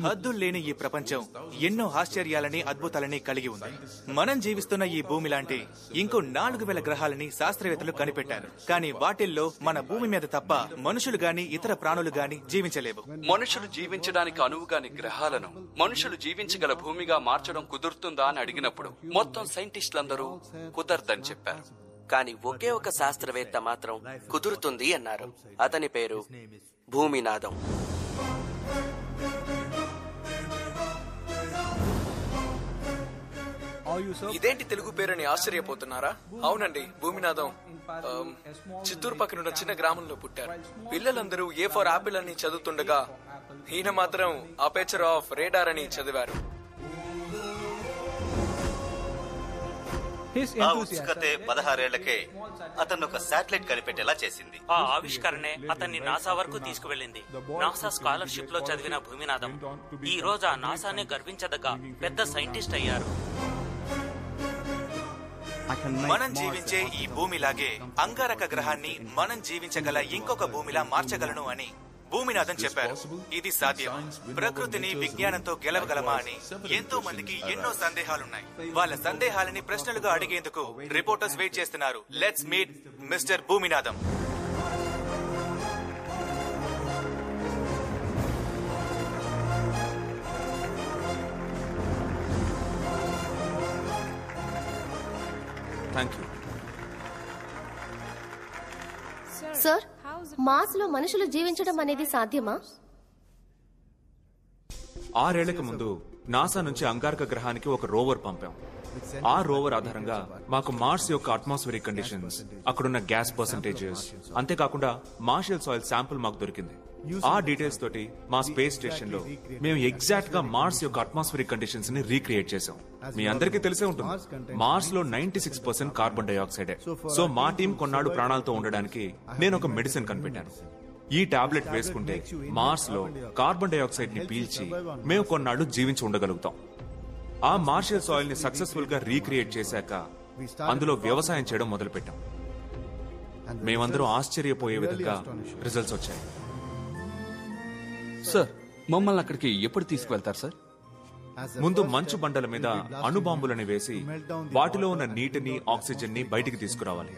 హద్దుల్లేని ఈ ప్రపంచం ఎన్నో ఆశ్చర్యాలని అద్భుతాలని కలిగి ఉంది. మనం జీవిస్తున్న ఈ భూమి లాంటి ఇంకో 4000 గ్రహాలని శాస్త్రవేత్తలు కనిపెట్టారు. కానీ వాటిల్లో మన భూమి మీద తప్ప మనుషులు గాని ఇతర ప్రాణులు గాని జీవించలేవు. మనుషులు జీవించడానికి అనువుగాని గ్రహాలను మనుషులు జీవించగల భూమిగా మార్చడం కుదురుతుందా అని అడిగినప్పుడు మొత్తం సైంటిస్టులందరూ కుదరదని చెప్పారు. కానీ ఒకే ఒక శాస్త్రవేత్త మాత్రం కుదురుతుంది అన్నారు. అతని పేరు భూమినాథం. ఇదేంటి తెలుగు పేరని ఆశ్చర్యపోతున్నారా? అవునండి, భూమినాథం చిత్తూరు పక్కనున్న చిన్న గ్రామంలో పుట్టారు. పిల్లలందరూ ఏ ఫర్ ఆపిల్ అని చదువుతుండగా ఈయన మాత్రం అపేచర్ ఆఫ్ రేడార్ అని చదివారు. ఆ ఉత్సుకతే 16 ఏళ్లకే అతను ఒక శాటిలైట్ కనిపెట్టేలా చేసింది. ఆ ఆవిష్కరణే అతన్ని నాసా వరకు తీసుకువెళ్ళింది. నాసా స్కాలర్షిప్ లో చదివిన భూమినాథం ఈ రోజు ఆ నాసానే గర్వించదగ్గ పెద్ద సైంటిస్ట్ అయ్యారు. మనం జీవించే ఈ భూమిలాగే అంగారక గ్రహాన్ని మనం జీవించగల ఇంకొక భూమిలా మార్చగలను అని భూమినాథం చెప్పారు. ఇది సాధ్యం. ప్రకృతిని విజ్ఞానంతో గెలవగలమా అని ఎంతో మందికి ఎన్నో సందేహాలున్నాయి. వాళ్ళ సందేహాలని ప్రశ్నలుగా అడిగేందుకు రిపోర్టర్స్ వెయిట్ చేస్తున్నారు. Let's meet mister Bhuminatham. Thank you. Sir, Mars లో మనుషులు జీవించడం అనేది సాధ్యమా? 6 ఏళ్లకు ముందు నాసా నుంచి అంగారక గ్రహానికి ఒక రోవర్ పంపాం. ఆ రోవర్ ఆధారంగా మాకు మార్స్ యొక్క అట్మాస్ఫియరిక్ కండిషన్స్, అక్కడున్న గ్యాస్ పర్సంటేజెస్, అంతేకాకుండా మార్షియల్ సాయిల్ శాంపుల్ మాకు దొరికింది. ఆ డీటెయిల్స్ తోటి మా స్పేస్ స్టేషన్ లో మేము ఎగ్జాక్ట్ గా మార్స్ యొక్క అట్మాస్ఫియరిక్ కండిషన్స్ ని రీక్రియేట్ చేసాం. మీ అందరికీ తెలిసే ఉంటుంది, మార్స్ లో 96% కార్బన్ డైఆక్సైడే. సో మా టీం కొన్నాళ్ళు ప్రాణాలతో ఉండడానికి నేను ఒక మెడిసిన్ కనిపెట్టాను. ఈ టాబ్లెట్ వేసుకుంటే మార్స్ లో కార్బన్ డైఆక్సైడ్ ని పీల్చి మేము కొన్నాళ్ళు జీవించి ఉండగలుగుతాం. ఆ మార్షియల్ సాయిల్ ని సక్సెస్ఫుల్ గా రీక్రియేట్ చేశాక అందులో వ్యవసాయం చేయడం మొదలు పెట్టాం. మేమందరం ఆశ్చర్యపోయే విధంగా రిజల్ట్స్ వచ్చాయి. సార్, మమ్మల్ని అక్కడికి ఎప్పుడు తీసుకువెళ్తారు సార్? ముందు మంచు బండల మీద అణుబాంబులని వేసి వాటిలో ఉన్న నీటిని, ఆక్సిజన్ ని బయటికి తీసుకురావాలి.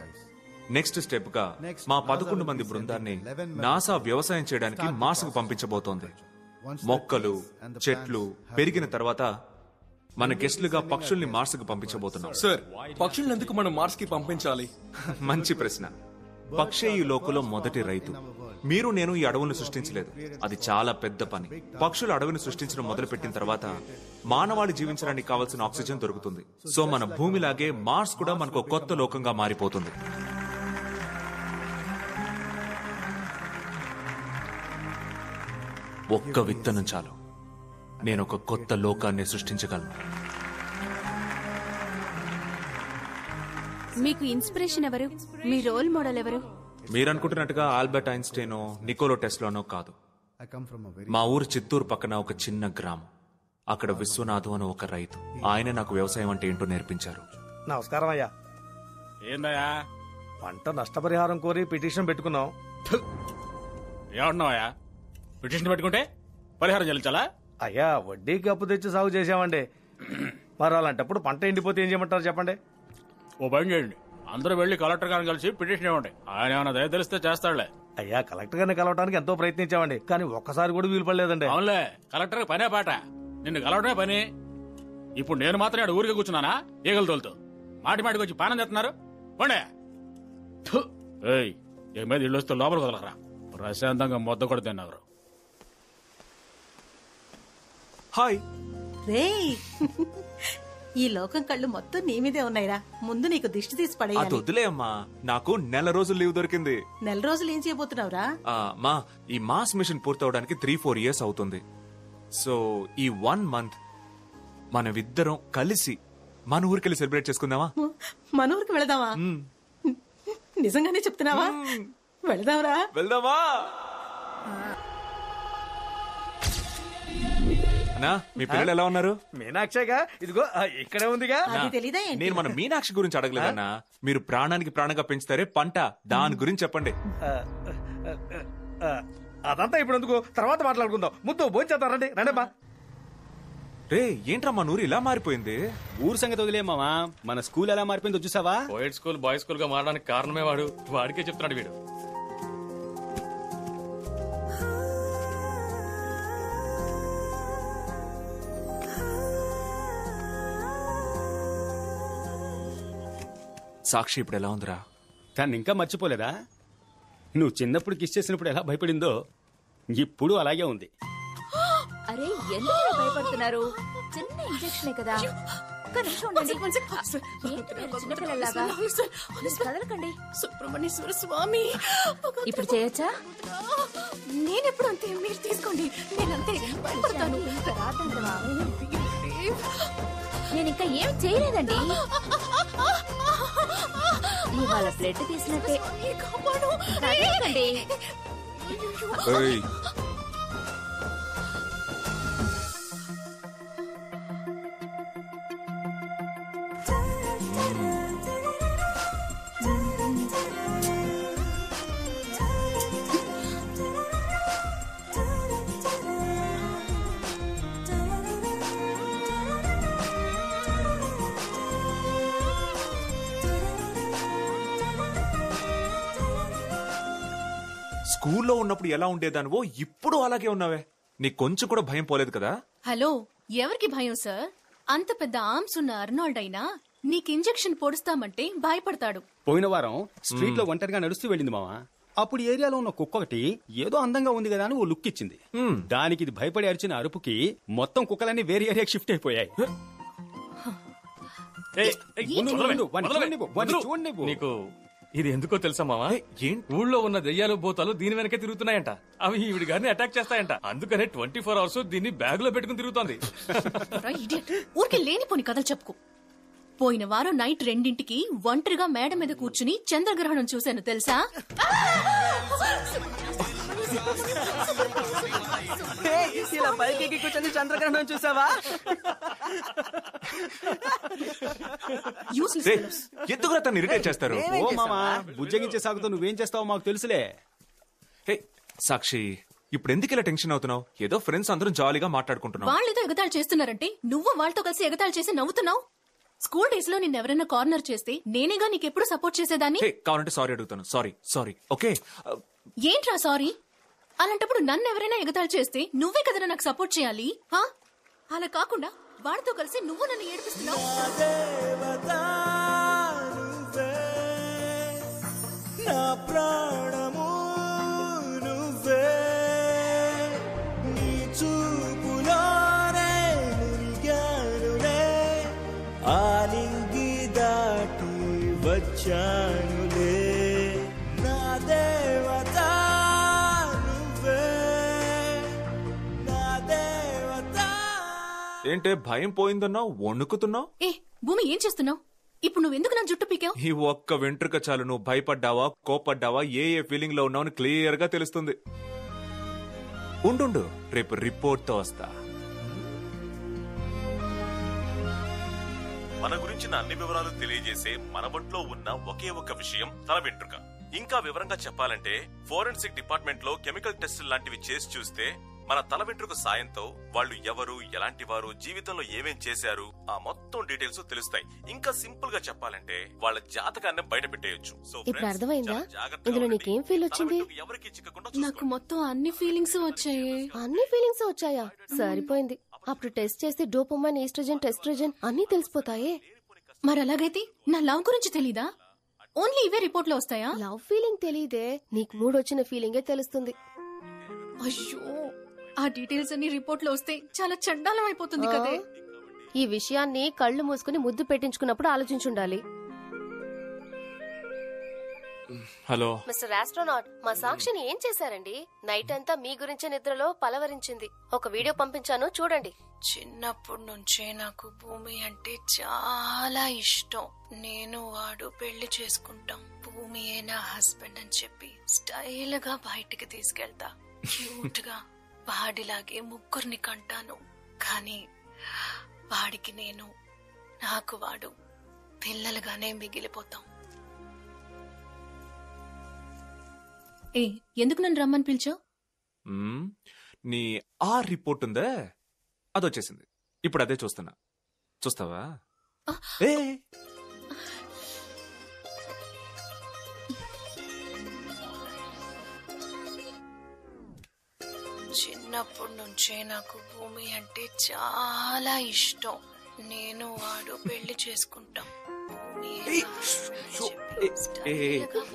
నెక్స్ట్ స్టెప్ గా మా 11 మంది బృందాన్ని నాసా వ్యవసాయం చేయడానికి మార్స్ కు పంపించబోతోంది. మొక్కలు, చెట్లు పెరిగిన తర్వాత మన గెస్ట్లుగా పక్షుల్ని మార్స్ కు పంపించబోతున్నాం. సార్, పక్షులను ఎందుకు మనం మార్స్ కి పంపించాలి? మంచి ప్రశ్న. పక్షే ఈ లోకంలో మొదటి రైతు. మీరు నేను ఈ అడవులను సృష్టించలేదు, అది చాలా పెద్ద పని. పక్షులు అడవిని సృష్టించడం మొదలుపెట్టిన తర్వాత మానవాళి జీవించడానికి కావాల్సిన ఆక్సిజన్ దొరుకుతుంది. సో మన భూమిలాగే మార్స్ కూడా మనకు కొత్త లోకంగా మారిపోతుంది. ఒక్క విత్తనం చాలు, నేను ఒక కొత్త లోకాన్ని సృష్టించగలను. మీకు ఇన్స్పిరేషన్ ఎవరు? మీ రోల్ మోడల్ ఎవరు? మీరనుకుంటున్నట్టుగా ఆల్బర్ట్ ఐన్స్టైనో, నికోలో టెస్లానో కాదు. మా ఊరు చిత్తూరు పక్కన ఒక చిన్న గ్రామం. అక్కడ విశ్వనాథం అని ఒక రైతు. ఆయన నాకు వ్యవసాయం అంటే ఏంటో నేర్పించారు. నమస్కారం అయ్యా. ఏందయ్యా? పంట నష్టపరిహారం కోరి పిటిషన్ పెట్టుకున్నాం. ఏమంటున్నావయ్యా? పిటిషన్ పెట్టుకుంటే పరిహారం చెల్లించాలా? అయ్యా, వడ్డీకి అప్పు తెచ్చి సాగు చేసామండి. మరి అలాంటప్పుడు పంట ఎండిపోతే ఏం చేయమంటారు చెప్పండి? ఓ పని చేయండి, అందరూ వెళ్లి కలెక్టర్ గారిని కలిసి పిటిషన్ ఇవ్వండి. ఆయన ఏమైనా దయ తెలిస్తే చేస్తాడులే. అయ్యా, కలెక్టర్ గారిని కలవడానికి ఎంతో ప్రయత్నించామండి, కానీ ఒక్కసారి కూడా వీలు పడలేదండి. అవునులే, కలెక్టర్ పనే పాట, నిన్ను కలవడమే పని. ఇప్పుడు నేను మాత్రం ఊరికే కూర్చున్నానా ఈగలు తోలుతూ? మాటి మాటికి వచ్చి పానం చేస్తున్నారు. పోండే. ఏ మీద ఇల్లు వస్తే లోపలికి వదలరా, ప్రశాంతంగా మొద్ద కూడా తిన్నారు. హాయ్. ఈ లోకం కళ్ళు మొత్తం నీ మీదే ఉన్నాయిరా. ముందు నీకు దిష్టి తీసి పడేయాలి. అది వదిలే అమ్మా, నాకు నెల రోజులు లీవ్ దొరికింది. నెల రోజులు ఏం చేయబోతున్నావురా? ఈ మాస్ మిషన్ పూర్తవడానికి 3-4 years అవుతుంది. సో ఈ 1 month మనమిద్దరం కలిసి మన ఊరికి సెలబ్రేట్ చేసుకుందామా? మన ఊరికి వెళదామా? నిజంగానే చెప్తున్నావా? వెళదాంరా. వెళ్దామా? మీ పిల్లలు ఎలా ఉన్నారు? మీనాక్షిగా ఇదిగో ఇక్కడే ఉందిగా. నేను మన మీనాక్షి గురించి అడగలేదన్నా. మీరు ప్రాణానికి ప్రాణంగా పెంచుతారే పంట, దాని గురించి చెప్పండి. అదంతా ఇప్పుడు ఎందుకు, తర్వాత మాట్లాడుకుందాం. ముద్దు భోంచేద్దాం, రండి రండబ్బా. రే ఏంట్రా మా నూరు ఇలా మారిపోయింది? ఊరు సంగతి వదిలే మామా, మన స్కూల్ ఎలా మారిపోయిందో చూసావా? పోయిట్ స్కూల్ బాయ్స్ స్కూల్ గా మారడానికి కారణమే వాడికే చెప్తున్నాడు వీడు. సాక్షి ఇప్పుడు ఎలా ఉందిరా? తను ఇంకా మర్చిపోలేదా? నువ్వు చిన్నప్పుడు కిస్ చేసినప్పుడు ఎలా భయపడిందో ఇప్పుడు అలాగే ఉంది. అరే ఎందుకు భయపడుతున్నారు? చిన్న ఇంజెక్షనే కదా. ఒక్క నిమిషం ఉండండి. చిన్నపిల్లలాగా కదలకండి. సుబ్రహ్మణ్యేశ్వర స్వామి, ఇప్పుడు చేయొచ్చా? నేనెప్పుడు అంతే, మీరు తీసుకోండి. నేనంతే భయపడతాను. నేను ఇంకా ఏం చేయలేదండి. ఇవాళ బ్లడ్ తీసినట్టే. కదలకండి. స్కూల్లో ఉన్నప్పుడు ఎలా ఉండేదానివో ఇప్పుడు అలాగే ఉన్నావే. నీకు కొంచెం కూడా భయం పోలేదు కదా? హలో, ఎవరికి భయం సార్? అంత పెద్ద ఆర్మ్స్ ఉన్న అర్నాల్డ్ అయినా నీకు ఇంజెక్షన్ పొడుస్తామంటే భయపడతాడు. పోయిన వారం స్ట్రీట్ లో ఒంటరిగా నడుస్తూ వెళ్ళింది మావా. అప్పుడు ఏరియాలో ఉన్న కుక్క ఒకటి ఏదో అందంగా ఉంది కదా అని ఓ లుక్ ఇచ్చింది. దానికి ఇది భయపడి అరిచిన అరుపుకి మొత్తం కుక్కలన్నీ వేరే ఏరియాకి షిఫ్ట్ అయిపోయాయి. నీకు ఇది ఎందుకో తెలుసా మావా? ఊళ్ళో ఉన్న దెయ్యాలు భూతాలు దీని వెనకే తిరుగుతున్నాయంట. అవి ఈవిడి గారిని అటాక్ చేస్తాయంట. అందుకనే 24 hours దీన్ని బ్యాగ్ లో పెట్టుకుని తిరుగుతోంది. ఊరికి లేనిపోని కథలు చెప్పుకో. పోయిన వారం నైట్ 2ంటికి ఒంటరిగా మేడ మీద కూర్చుని చంద్రగ్రహణం చూశాను తెలుసా? ఇలా పైకి కూర్చొని చంద్రగ్రహణం చూసావా? ఎందుకు తను ఇరిటేట్ చేస్తారు? ఓ మామా, బుజ్జగించే సాగుతో నువ్వేం చేస్తావో మాకు తెలుసులే. సాక్షి, ఇప్పుడు ఎందుకు ఇలా టెన్షన్ అవుతున్నావు? ఏదో ఫ్రెండ్స్ అందరం జాలీగా మాట్లాడుకుంటున్నావు. వాళ్ళేదో ఎగతాళి చేస్తున్నారంటే నువ్వు వాళ్ళతో కలిసి ఎగతాళి చేసి నవ్వుతున్నావు. స్కూల్ డేస్ లో నిన్నెవరైనా కార్నర్ చేస్తే నేనేగా నీకెప్పుడు సపోర్ట్ చేసేదాన్ని. కావాలంటే సారీ అడుగుతాను. సారీ. ఓకే. ఏంట్రా సారీ? అలాంటప్పుడు నన్ను ఎవరైనా ఎగతాళి చేస్తే నువ్వే కదా నాకు సపోర్ట్ చేయాలి. అలా కాకుండా వాడితో కలిసి నువ్వు నన్ను ఏడిపిస్తున్నావు. ఏంటే భయం పోయిందన్నావు, వణుకుతున్నావు? భూమి ఏం చేస్తున్నావు ఇప్పుడు? నువ్వు ఎందుకు నా జుట్టు పీకావు? ఈ ఒక్క వెంట్రుక చాలు నువ్వు భయపడ్డావా, కోపడ్డావా, ఏ ఫీలింగ్ లో ఉన్నావు క్లియర్ గా తెలుస్తుంది. ఉండు, రేపు రిపోర్ట్ తో వస్తా. మన గురించిన అన్ని వివరాలు తెలియజేసే మన ఒంట్లో ఉన్న ఒకే ఒక్క విషయం తల వెంట్రుక. ఇంకా వివరంగా చెప్పాలంటే ఫోరెన్సిక్ డిపార్ట్మెంట్ లో కెమికల్ టెస్టులు లాంటివి చేసి చూస్తే మన తల వెంట్రుక సాయంతో వాళ్ళు ఎవరు, ఎలాంటి వారు, జీవితంలో ఏమేం చేశారు ఆ మొత్తం డీటెయిల్స్ తెలుస్తాయి. ఇంకా సింపుల్ గా చెప్పాలంటే వాళ్ళ జాతకాన్ని బయట పెట్టేయచ్చు. ఇప్పుడు అర్థమైందా ఇందులో నీకేం ఫీల్ వచ్చింది? నాకు మొత్తం అన్ని ఫీలింగ్స్ వచ్చాయి. అన్ని ఫీలింగ్స్ వచ్చాయా? సరిపోయింది. అప్పుడు టెస్ట్ చేస్తే డోపమైన్, ఈస్ట్రోజన్, టెస్ట్రోజన్ అన్ని తెలిసిపోతాయే. మరి అలాగైతే నా లవ్ గురించి తెలీదా? ఓన్లీ ఇవే రిపోర్ట్ లో వస్తాయా? లవ్ ఫీలింగ్ తెలీదే, నీకు మూడు వచ్చిన ఫీలింగే తెలుస్తుంది. అయ్యో, ఆ డీటెయిల్స్ అన్ని రిపోర్ట్ లో వస్తే చాలా చండాలం అయిపోతుంది కదే. ఈ విషయాన్ని కళ్ళు మూసుకుని ముద్దు పెట్టించుకున్నప్పుడు ఆలోచించుండాలి. హలో మిస్టర్ ఆస్ట్రోనాట్, మా సాక్షిని ఏం చేశారండి? నైట్ అంతా మీ గురించే నిద్రలో పలవరించింది. ఒక వీడియో పంపించాను, చూడండి. చిన్నప్పటి నుంచే నాకు భూమి అంటే చాలా ఇష్టం. నేను వాడు పెళ్లి చేసుకుంటాం. భూమియే నా హస్బెండ్ అని చెప్పి స్టైల్ గా బయటికి తీసుకెళ్తా. క్యూట్ గా వాడిలాగే ముగ్గురిని కంటాను. కానీ వాడికి నేను, నాకు వాడు పిల్లలుగానే మిగిలిపోతాం. ఎందుకు నన్ను రమ్మని పిలిచావు? నీ ఆ రిపోర్ట్ ఉందే అదొచ్చేసింది. ఇప్పుడు అదే చూస్తున్నా. చూస్తావా? చిన్నప్పటి నుంచే నాకు భూమి అంటే చాలా ఇష్టం. నేను వాడు పెళ్లి చేసుకుంటాం. భూమి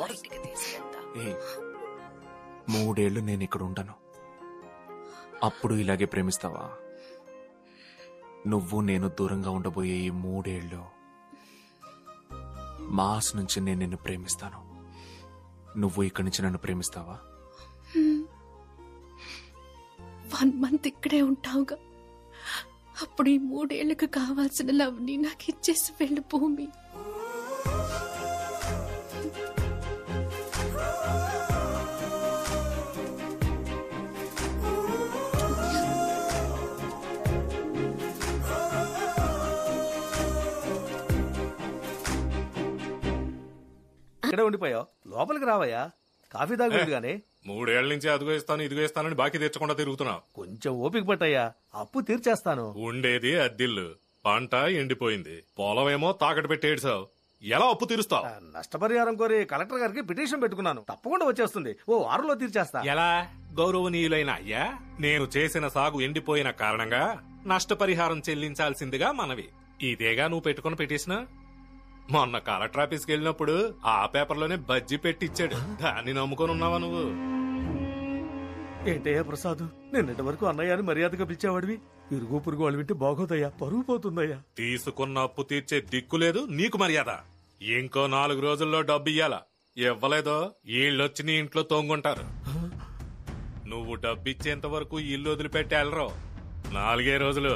బయటికి తీసుకెళ్తా. 3 ఏళ్లు నేను ఇక్కడ ఉంటాను. అప్పుడు ఇలాగే ప్రేమిస్తావా? నువ్వు నేను దూరంగా ఉండబోయే ఈ 3 ఏళ్ళు మాస్ నుంచి నేను నిన్ను ప్రేమిస్తాను. నువ్వు ఇక్కడి నుంచి నన్ను ప్రేమిస్తావా? 1 month ఇక్కడే ఉంటావుగా. అప్పుడు ఈ 3 ఏళ్లకు కావాల్సిన లవ్ని నాకు ఇచ్చేసి వెళ్ళు భూమి. ఇక్కడే ఉండిపోయావు, లోపలికి రావయ్యా. కాఫీ తాగుతుంది గానీ. 3 ఏళ్ల నుంచి అదిగో ఇస్తాను ఇదిగో ఇస్తానని బాకీ తీర్చకుండా తిరుగుతున్నావు. కొంచెం ఓపిక పట్టయ్యా, అప్పు తీర్చేస్తాను. ఉండేది అద్దిల్లు, పంట ఎండిపోయింది, పొలం ఏమో తాకట్టు పెట్టి ఏడ్చావు. ఎలా అప్పు తీరుస్తావు? నష్టపరిహారం కోరి కలెక్టర్ గారికి పిటిషన్ పెట్టుకున్నాను. తప్పకుండా వచ్చేస్తుంది. ఓ 6 వారంలో తీర్చేస్తా. ఎలా? గౌరవనీయులైన అయ్యా, నేను చేసిన సాగు ఎండిపోయిన కారణంగా నష్టపరిహారం చెల్లించాల్సిందిగా మనవి. ఇదేగా నువ్వు పెట్టుకుని పిటిషన్? మొన్న కలెక్టర్ ఆఫీస్కి వెళ్ళినప్పుడు ఆ పేపర్లోనే బజ్జీ పెట్టిచ్చాడు. దాన్ని నమ్ముకొని ఉన్నావా నువ్వు? ఏంటయ్యా ప్రసాద్, నిన్నటి వరకు అన్నయ్య అని మర్యాదగా పిలిచేవాడివి. ఇరుగు పురుగు వాళ్ళు వింటే బాగోదయ్యా, పరుగు పోతుందయ్యా. తీసుకున్న అప్పు తీర్చే దిక్కు లేదు నీకు మర్యాద. ఇంకో 4 రోజుల్లో డబ్బు ఇయ్యాలా? ఇవ్వలేదో వీళ్ళొచ్చి నీ ఇంట్లో తొంగుంటారు. నువ్వు డబ్బిచ్చేంత వరకు ఇల్లు వదిలిపెట్టి వెళ్ళరు. 4 రోజులు.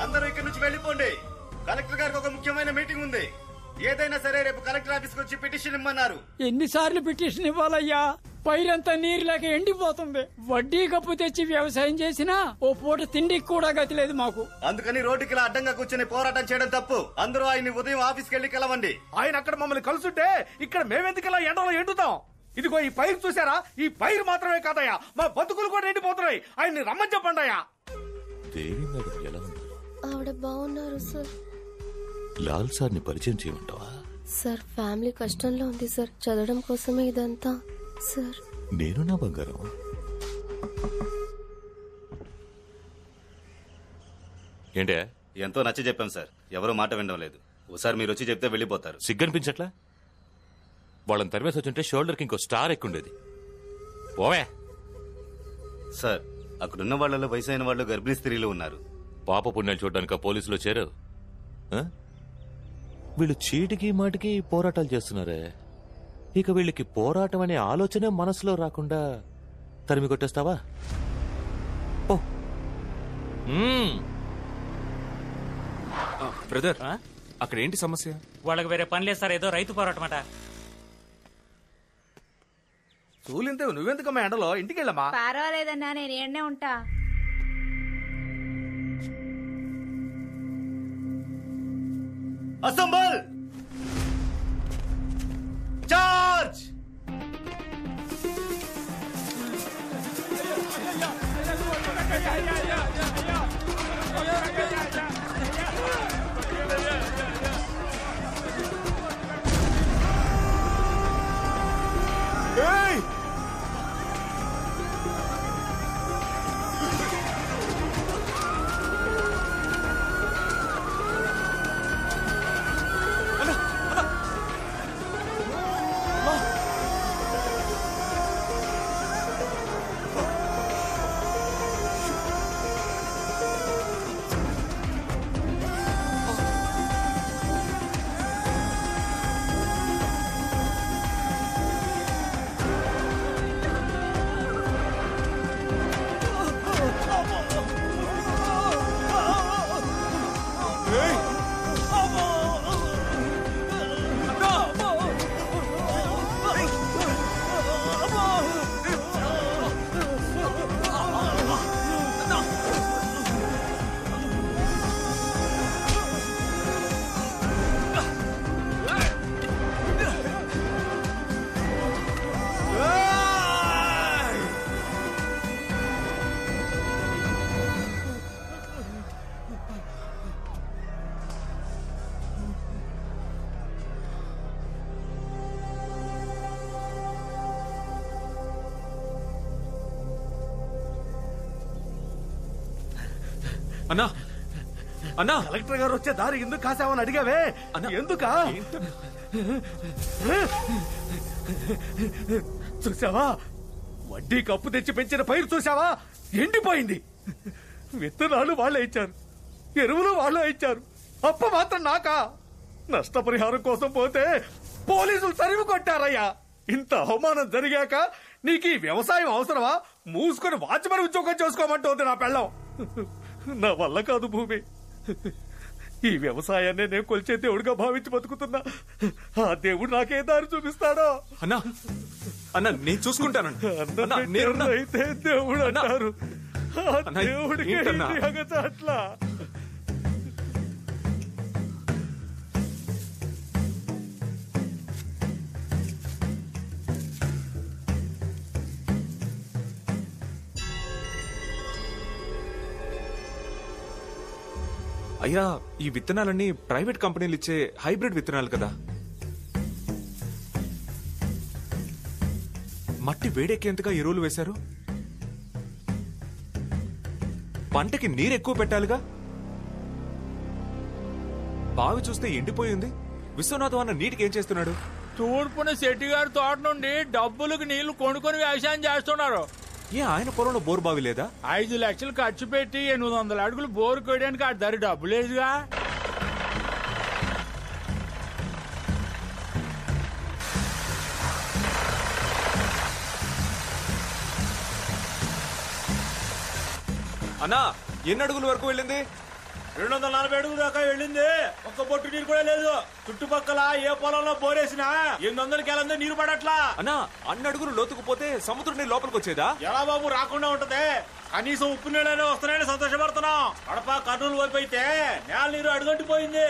అందరూ ఇక్కడి నుంచి వెళ్ళిపోండి. కలెక్టర్ గారికి ఒక ముఖ్యమైన మీటింగ్ ఉంది. ఏదైనా సరే రేపు కలెక్టర్ ఆఫీస్కి వచ్చి పిటిషన్ ఇమ్మన్నారు. ఎన్నిసార్లు పిటిషన్ ఇవ్వాలయ్యా? పైరంతా నీరు లేక ఎండిపోతుంది. వడ్డీ కప్పు తెచ్చి వ్యవసాయం చేసినా ఓ పూట తిండికి కూడా గతి లేదు మాకు. అందుకని రోడ్డుకి ఇలా అడ్డంగా కూర్చొని పోరాటం చేయడం తప్పు. అందరూ ఆయన ఉదయం ఆఫీస్కి వెళ్ళి కలవండి. ఆయన అక్కడ మమ్మల్ని కలుసుంటే ఇక్కడ మేమెందుకు ఇలా ఎండలో ఎండుతాం? ఇదిగో ఈ పైరు చూసారా? ఈ పైరు మాత్రమే కాదయ్యా, మా బతుకులు కూడా ఎండిపోతున్నాయి. ఆయన్ని రమ్మని చెప్పండి అయ్యా. దేవి మేడం ఎలా ఉన్నారు? ఆవిడ బాగున్నారు సార్. లాల్ సార్ని పరిచయం చేయమంటావా? సార్ ఫ్యామిలీ కష్టంలో ఉంది సార్, చదవడం కోసమే ఇదంతా సార్. నేను నా బంగారం. ఏంటే? ఎంతో నచ్చ చెప్పాం సార్, ఎవరూ మాట వినడం లేదు. ఒకసారి మీరు వచ్చి చెప్తే వెళ్ళిపోతారు. సిగ్గనిపించట్లా? వాళ్ళని తరిమేసి వచ్చుంటే షోల్డర్కి ఇంకో స్టార్ ఎక్కుండేది. ఓవే సార్, అక్కడున్న వాళ్లలో వయసు అయిన వాళ్ళు గర్భిణీ స్త్రీలు ఉన్నారు. పాప పుణ్యాలు చూడడానికి పోలీసులు చేరారు. వీళ్ళు చీటికి మాటికి పోరాటాలు చేస్తున్నారే. ఇక వీళ్ళకి పోరాటం అనే ఆలోచనే మనసులో రాకుండా తరిమి కొట్టేస్తావా? బ్రదర్, అక్కడ ఏంటి సమస్య? వాళ్ళకి వేరే పని లేదు సార్, ఏదో రైతు పోరాటం అట. చూలింతే నువ్వెందుకమ్మా ఎండలో? ఇంటికి వెళ్ళమ్మా. పర్వాలేదన్నా, నేను ఏడనే ఉంటా. అసెంబుల్! చార్జ్! ఏయ్! అన్నా అన్నా కలెక్టర్ గారు వచ్చే దారి ఎందుకు కాసామని అడిగావే ఎందుకా చూసావా వడ్డీ కప్పు తెచ్చి పెంచిన పైరు చూసావా ఎండిపోయింది. విత్తనాలు వాళ్ళే ఇచ్చారు, ఎరువులు వాళ్ళే ఇచ్చారు, అప్పు మాత్రం నాకా. నష్టపరిహారం కోసం పోతే పోలీసులు తరిమి కొట్టారయ్యా. ఇంత అవమానం జరిగాక నీకు ఈ వ్యవసాయం అవసరమా? మూసుకొని వాచ్మన్ ఉద్యోగం చేసుకోమంటోంది నా పెళ్ళం. నా వల్ల కాదు భూమి. ఈ వ్యవసాయాన్ని నేను కొలిచే దేవుడిగా భావించి బతుకుతున్నా. ఆ దేవుడు నాకే దారి చూపిస్తాడో. అన్నా అన్నా నేను చూసుకుంటాను. అయితే దేవుడు అంటారు. దేవుడికి అట్లా అయ్యా, ఈ విత్తనాలన్నీ ప్రైవేట్ కంపెనీలు ఇచ్చే హైబ్రిడ్ విత్తనాలు కదా. మట్టి వేడెక్కేంతగా ఎరువులు వేశారు. పంటకి నీరు ఎక్కువ పెట్టాలిగా. బావి చూస్తే ఎండిపోయింది. విశ్వనాథం అన్న నీటికి ఏం చేస్తున్నాడు? తూర్పున శెట్టిగారి తోట నుండి డబ్బులకు నీళ్లు కొనుక్కొని వ్యవసాయం చేస్తున్నారు. ఏ ఆయన పొలంలో బోరు బావి లేదా? 5 లక్షలు ఖర్చు పెట్టి 800 అడుగులు బోరు కొయ్యడానికి ఆ ధర డబ్బు లేదుగా. అన్నా ఎన్ని అడుగుల వరకు వెళ్ళింది? 240 అడుగుల దాకా వెళ్ళింది. ఒక్క బొట్టు నీరు కూడా లేదు. చుట్టుపక్కల ఏ పొలంలో బోరేసినా 800 కేలందే నీరు పడట్లా. అన్నా అన్ని అడుగులు లోతుకుపోతే సముద్రం నీరు లోపలికి వచ్చేదా? ఎలా బాబు, రాకుండా ఉంటది. కనీసం ఉప్పు నీళ్ళనే వస్తున్నాయని సంతోషపడుతున్నాం. కడప కర్నూలు వైపు అయితే నేల నీరు అడుగంటిపోయింది.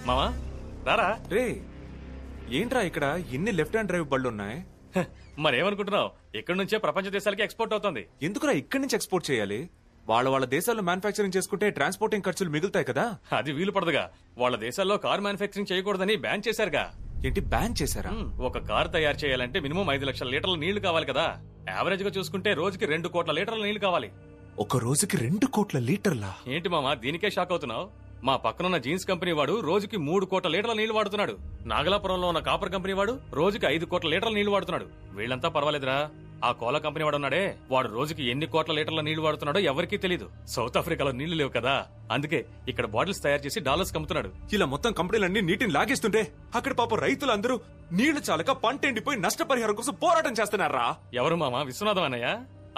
మావా రారా. రే ఏంట్రా ఇక్కడ ఎన్ని లెఫ్ట్ హ్యాండ్ డ్రైవ్ బళ్ళు ఉన్నాయి? మరేమనుకుంటున్నావు, ఇక్కడి నుంచే ప్రపంచ దేశాలకి ఎక్స్పోర్ట్ అవుతుంది. ఎందుకురా ఇక్కడి నుంచి ఎక్స్పోర్ట్ చేయాలి? వాళ్ళ దేశాల్లో మ్యానుఫాక్చరింగ్ చేసుకుంటే ట్రాన్స్పోర్టింగ్ ఖర్చులు మిగులుతాయి కదా. అది వీలు పడదుగా. వాళ్ళ దేశాల్లో కార్ మ్యానుఫాక్చరింగ్ చేయకూడదని బ్యాన్ చేశారుగా. ఏంటి బ్యాన్ చేశారా? ఒక కార్ తయారు చేయాలంటే మినిమం 5 లక్షల లీటర్ల నీళ్లు కావాలి కదా. యావరేజ్ గా చూసుకుంటే రోజుకి 2 కోట్ల లీటర్ల నీళ్లు కావాలి. ఒక రోజుకి 2 కోట్ల లీటర్లా? ఏంటి మామా దీనికే షాక్ అవుతున్నావు? మా పక్కనున్న జీన్స్ కంపెనీ వాడు రోజుకి 3 కోట్ల లీటర్ల నీళ్లు వాడుతున్నాడు. నాగలాపురంలో ఉన్న కాపర్ కంపెనీ వాడు రోజుకి 5 కోట్ల లీటర్ల నీళ్లు వాడుతున్నాడు. వీళ్ళంతా పర్వాలేదురా. ఆ కోలా కంపెనీ వాడు ఉన్నాడే, వాడు రోజుకి ఎన్ని కోట్ల లీటర్ల నీళ్లు వాడుతున్నాడో ఎవరికీ తెలీదు. సౌత్ ఆఫ్రికాలో నీళ్లు లేవు కదా, అందుకే ఇక్కడ బాటిల్స్ తయారు చేసి డాలర్స్ కమ్ముతున్నాడు. ఇలా మొత్తం కంపెనీలన్నీ నీటిని లాగేస్తుంటే అక్కడ పాప రైతులందరూ నీళ్లు చాలక పంట ఎండిపోయి నష్టపరిహారం కోసం పోరాటం చేస్తున్నారా? ఎవరు మామా? విశ్వనాథం అన్నయ్య.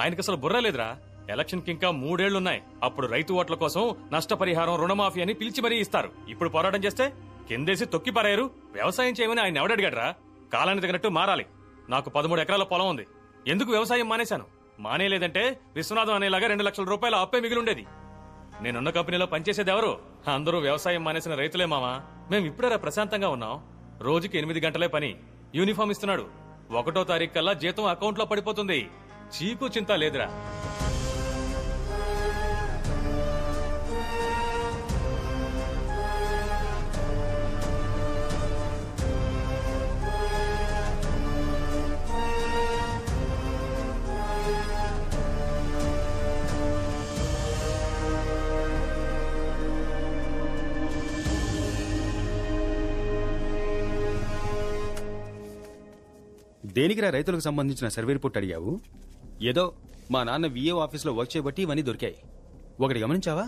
ఆయనకు అసలు బుర్ర లేదురా. ఎలక్షన్ కి ఇంకా 3 ఏళ్లున్నాయి. అప్పుడు రైతు ఓట్ల కోసం నష్టపరిహారం, రుణమాఫీ అని పిలిచి మరీ ఇస్తారు. ఇప్పుడు పోరాటం చేస్తే కిందేసి తొక్కి పారారు. వ్యవసాయం చేయమని ఆయన ఎవడడిగాడ్రా? కాలానికి తగినట్టు మారాలి. నాకు 13 ఎకరాల పొలం ఉంది. ఎందుకు వ్యవసాయం మానేశాను? మానేలేదంటే విశ్వనాథం అనేలాగా 2 లక్షల రూపాయల అప్పే మిగిలిండేది. నేనున్న కంపెనీలో పనిచేసేది ఎవరు? అందరూ వ్యవసాయం మానేసిన రైతులే మామా. మేము ఇప్పుడే ప్రశాంతంగా ఉన్నాం. రోజుకి 8 గంటలే పని. యూనిఫామ్ ఇస్తున్నాడు. 1వ తారీఖు కల్లా జీతం అకౌంట్ లో పడిపోతుంది. చీకు చింత లేదురా. దేనికిరా రైతులకు సంబంధించిన సర్వే రిపోర్ట్ అడిగావు? ఏదో మా నాన్న విఏఓ ఆఫీసులో వర్క్ చేయబట్టి ఇవన్నీ దొరికాయి. ఒకటి గమనించావా?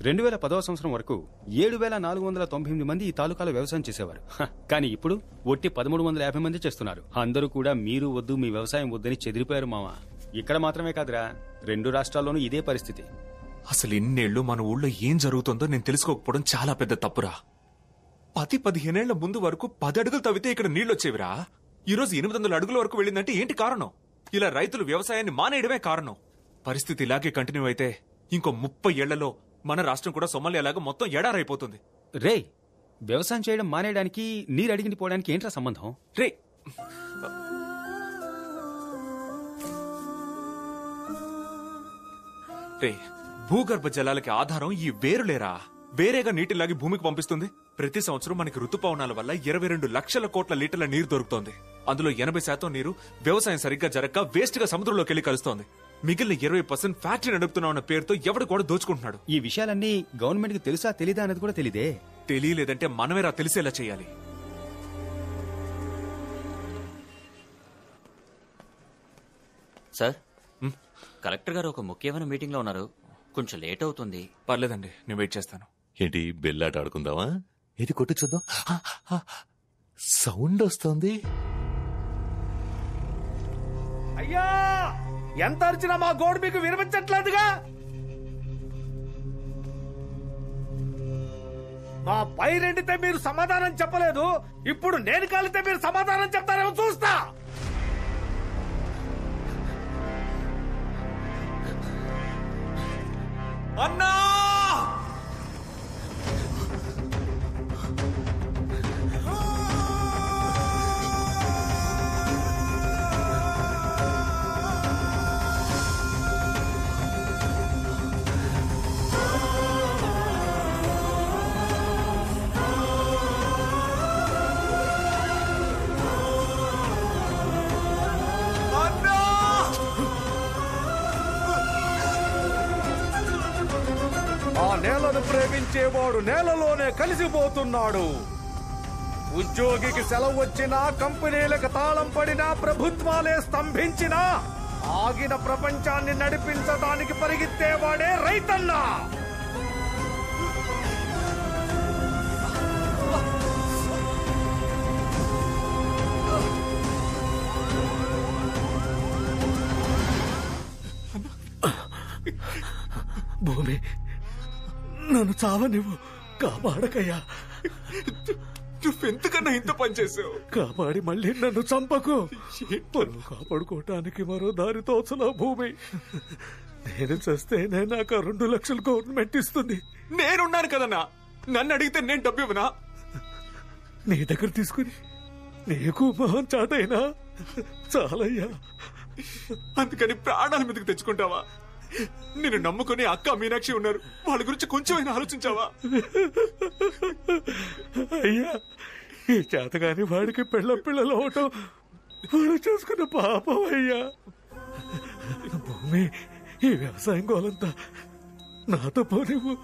2010వ సంవత్సరం వరకు 7,498 మంది ఈ తాలూకాలో వ్యవసాయం చేసేవారు. కానీ ఇప్పుడు ఒట్టి 1,350 మంది చేస్తున్నారు. అందరూ కూడా మీరు వద్దు, మీ వ్యవసాయం వద్దని చెదిరిపోయారు మావా. ఇక్కడ మాత్రమే కాదురా, 2 రాష్ట్రాల్లోనూ ఇదే పరిస్థితి. అసలు ఇన్నేళ్లు మన ఊళ్ళో ఏం జరుగుతుందో నేను తెలుసుకోకపోవడం చాలా పెద్ద తప్పురా. 10-15 ఏళ్ల ముందు వరకు 10 అడుగులు తవ్వితే ఇక్కడ నీళ్లొచ్చేవిరా. ఈరోజు 800 అడుగుల వరకు వెళ్ళిందంటే ఏంటి కారణం? ఇలా రైతులు వ్యవసాయాన్ని మానేయడమే కారణం. పరిస్థితి ఇలాగే కంటిన్యూ అయితే ఇంకో 30 ఏళ్లలో మన రాష్ట్రం కూడా సొమాలియాలాగా మొత్తం ఎడారైపోతుంది. రే, వ్యవసాయం చేయడం మానేయడానికి నీరు అడిగిని పోవడానికి ఏంట్రా సంబంధం? రే, భూగర్భ జలాలకి ఆధారం ఈ వేరులేరా. వేరేగా నీటిలాగి భూమికి పంపిస్తుంది. ప్రతి సంవత్సరం మనకి ఋతుపవనాల వల్ల 22 లక్షల కోట్ల లీటర్ల నీరు దొరుకుతోంది. అందులో 80% నీరు వ్యవసాయం సరిగ్గా జరగక వేస్ట్ గా సముద్రంలోకి వెళ్లి కలుస్తోంది. మిగిలిన 20% ఫ్యాక్టరీ నడుపుతున్నామన్న పేరుతో ఎవడు కూడా దోచుకుంటున్నాడు. ఈ విషయాలన్నీ గవర్నమెంట్ కి తెలుసా తెలీదా అనేది కూడా తెలీదే. తెలియలేదంటే మనమేరా తెలిసేలా చేయాలి. సార్, కలెక్టర్ గారు ఒక ముఖ్యమైన మీటింగ్ లో ఉన్నారు. కొంచెం లేట్ అవుతుంది. పర్లేదండి, నేను వెయిట్ చేస్తాను. ఏంటి, బెల్లాట ఆడుకుందామా? ఇది కొట్టు చూద్దాం. సౌండ్ వస్తుంది. అయ్యా, ఎంత అరిచినా మా గోడు మీకు వినిపించట్లేదుగా. మా పైరెండితే మీరు సమాధానం చెప్పలేదు. ఇప్పుడు నేను కాలితే మీరు సమాధానం చెప్తారేమో చూస్తా. అన్నా! నేలను ప్రేమించేవాడు నేలలోనే కలిసిపోతున్నాడు. ఉద్యోగికి సెలవు వచ్చినా, కంపెనీలకు తాళం పడినా, ప్రభుత్వాలే స్తంభించినా ఆగిన ప్రపంచాన్ని నడిపించడానికి పరిగెత్తేవాడే రైతన్నా. భూమి, నన్ను చావనివ్వు, కాపాడకయ్యా. నువ్వెంతకన్నా ఇంత పనిచేసావు? కాపాడి మళ్ళీ నన్ను చంపకు. పరువు కాపాడుకోవటానికి మరో దారి తోచలా భూమి. నేను చస్తేనే నాకు 2 లక్షలు గవర్నమెంట్ ఇస్తుంది. నేనున్నాను కదన్నా, నన్ను అడిగితే నేను డబ్బు ఇవ్వనా? నీ దగ్గర తీసుకుని నీకు మొహం చాటైనా చాలయ్యా. అందుకని ప్రాణాల మీదకి తెచ్చుకుంటావా? నిన్ను నమ్ముకుని అక్క మీనాక్షి ఉన్నారు, వాళ్ళ గురించి కొంచెమైనా ఆలోచించావా? అయ్యా, ఈ చేతగాని వాడికి పిల్లలు అవటం వాడు చూసుకున్న పాపం అయ్యా. భూమి, ఈ వ్యవసాయం గోలంతా నాతో పోనివ్వు.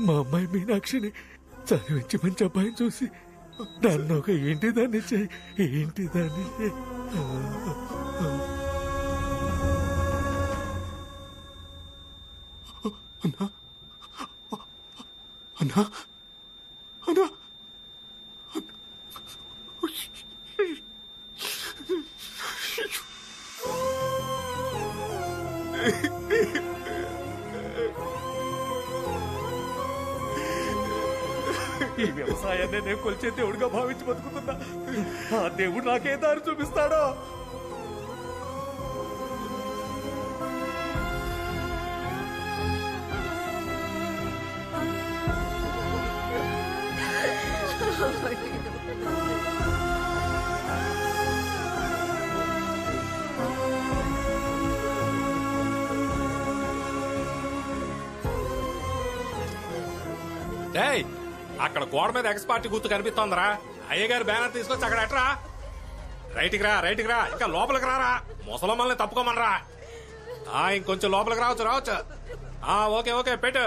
మా అమ్మాయి మీనాక్షిని చదివించి మంచి అబ్బాయిని చూసి నన్ను ఒక ఇంటి దాన్ని చెయ్యి, ఇంటి దాన్ని. అన్నా, అన్నా, అన్నా, ఈ వ్యవసాయాన్ని నేను కొలిచే దేవుడిగా భావించి బతుకుతున్నా. ఆ దేవుడు నాకే దారి చూపిస్తాడో. అక్కడ గోడ మీద ఎక్స్ పార్టీ గుర్తు కనిపిస్తోందిరా. అయ్యగారి బ్యానర్ తీసుకొచ్చి అక్కడ ఎట్రా. రైట్కి రా, ఇంకా లోపలికి రారా. ముసలమ్మల్ని తప్పుకోమనరా. ఇంకొంచెం లోపలికి రావచ్చు. ఓకే పెట్టు.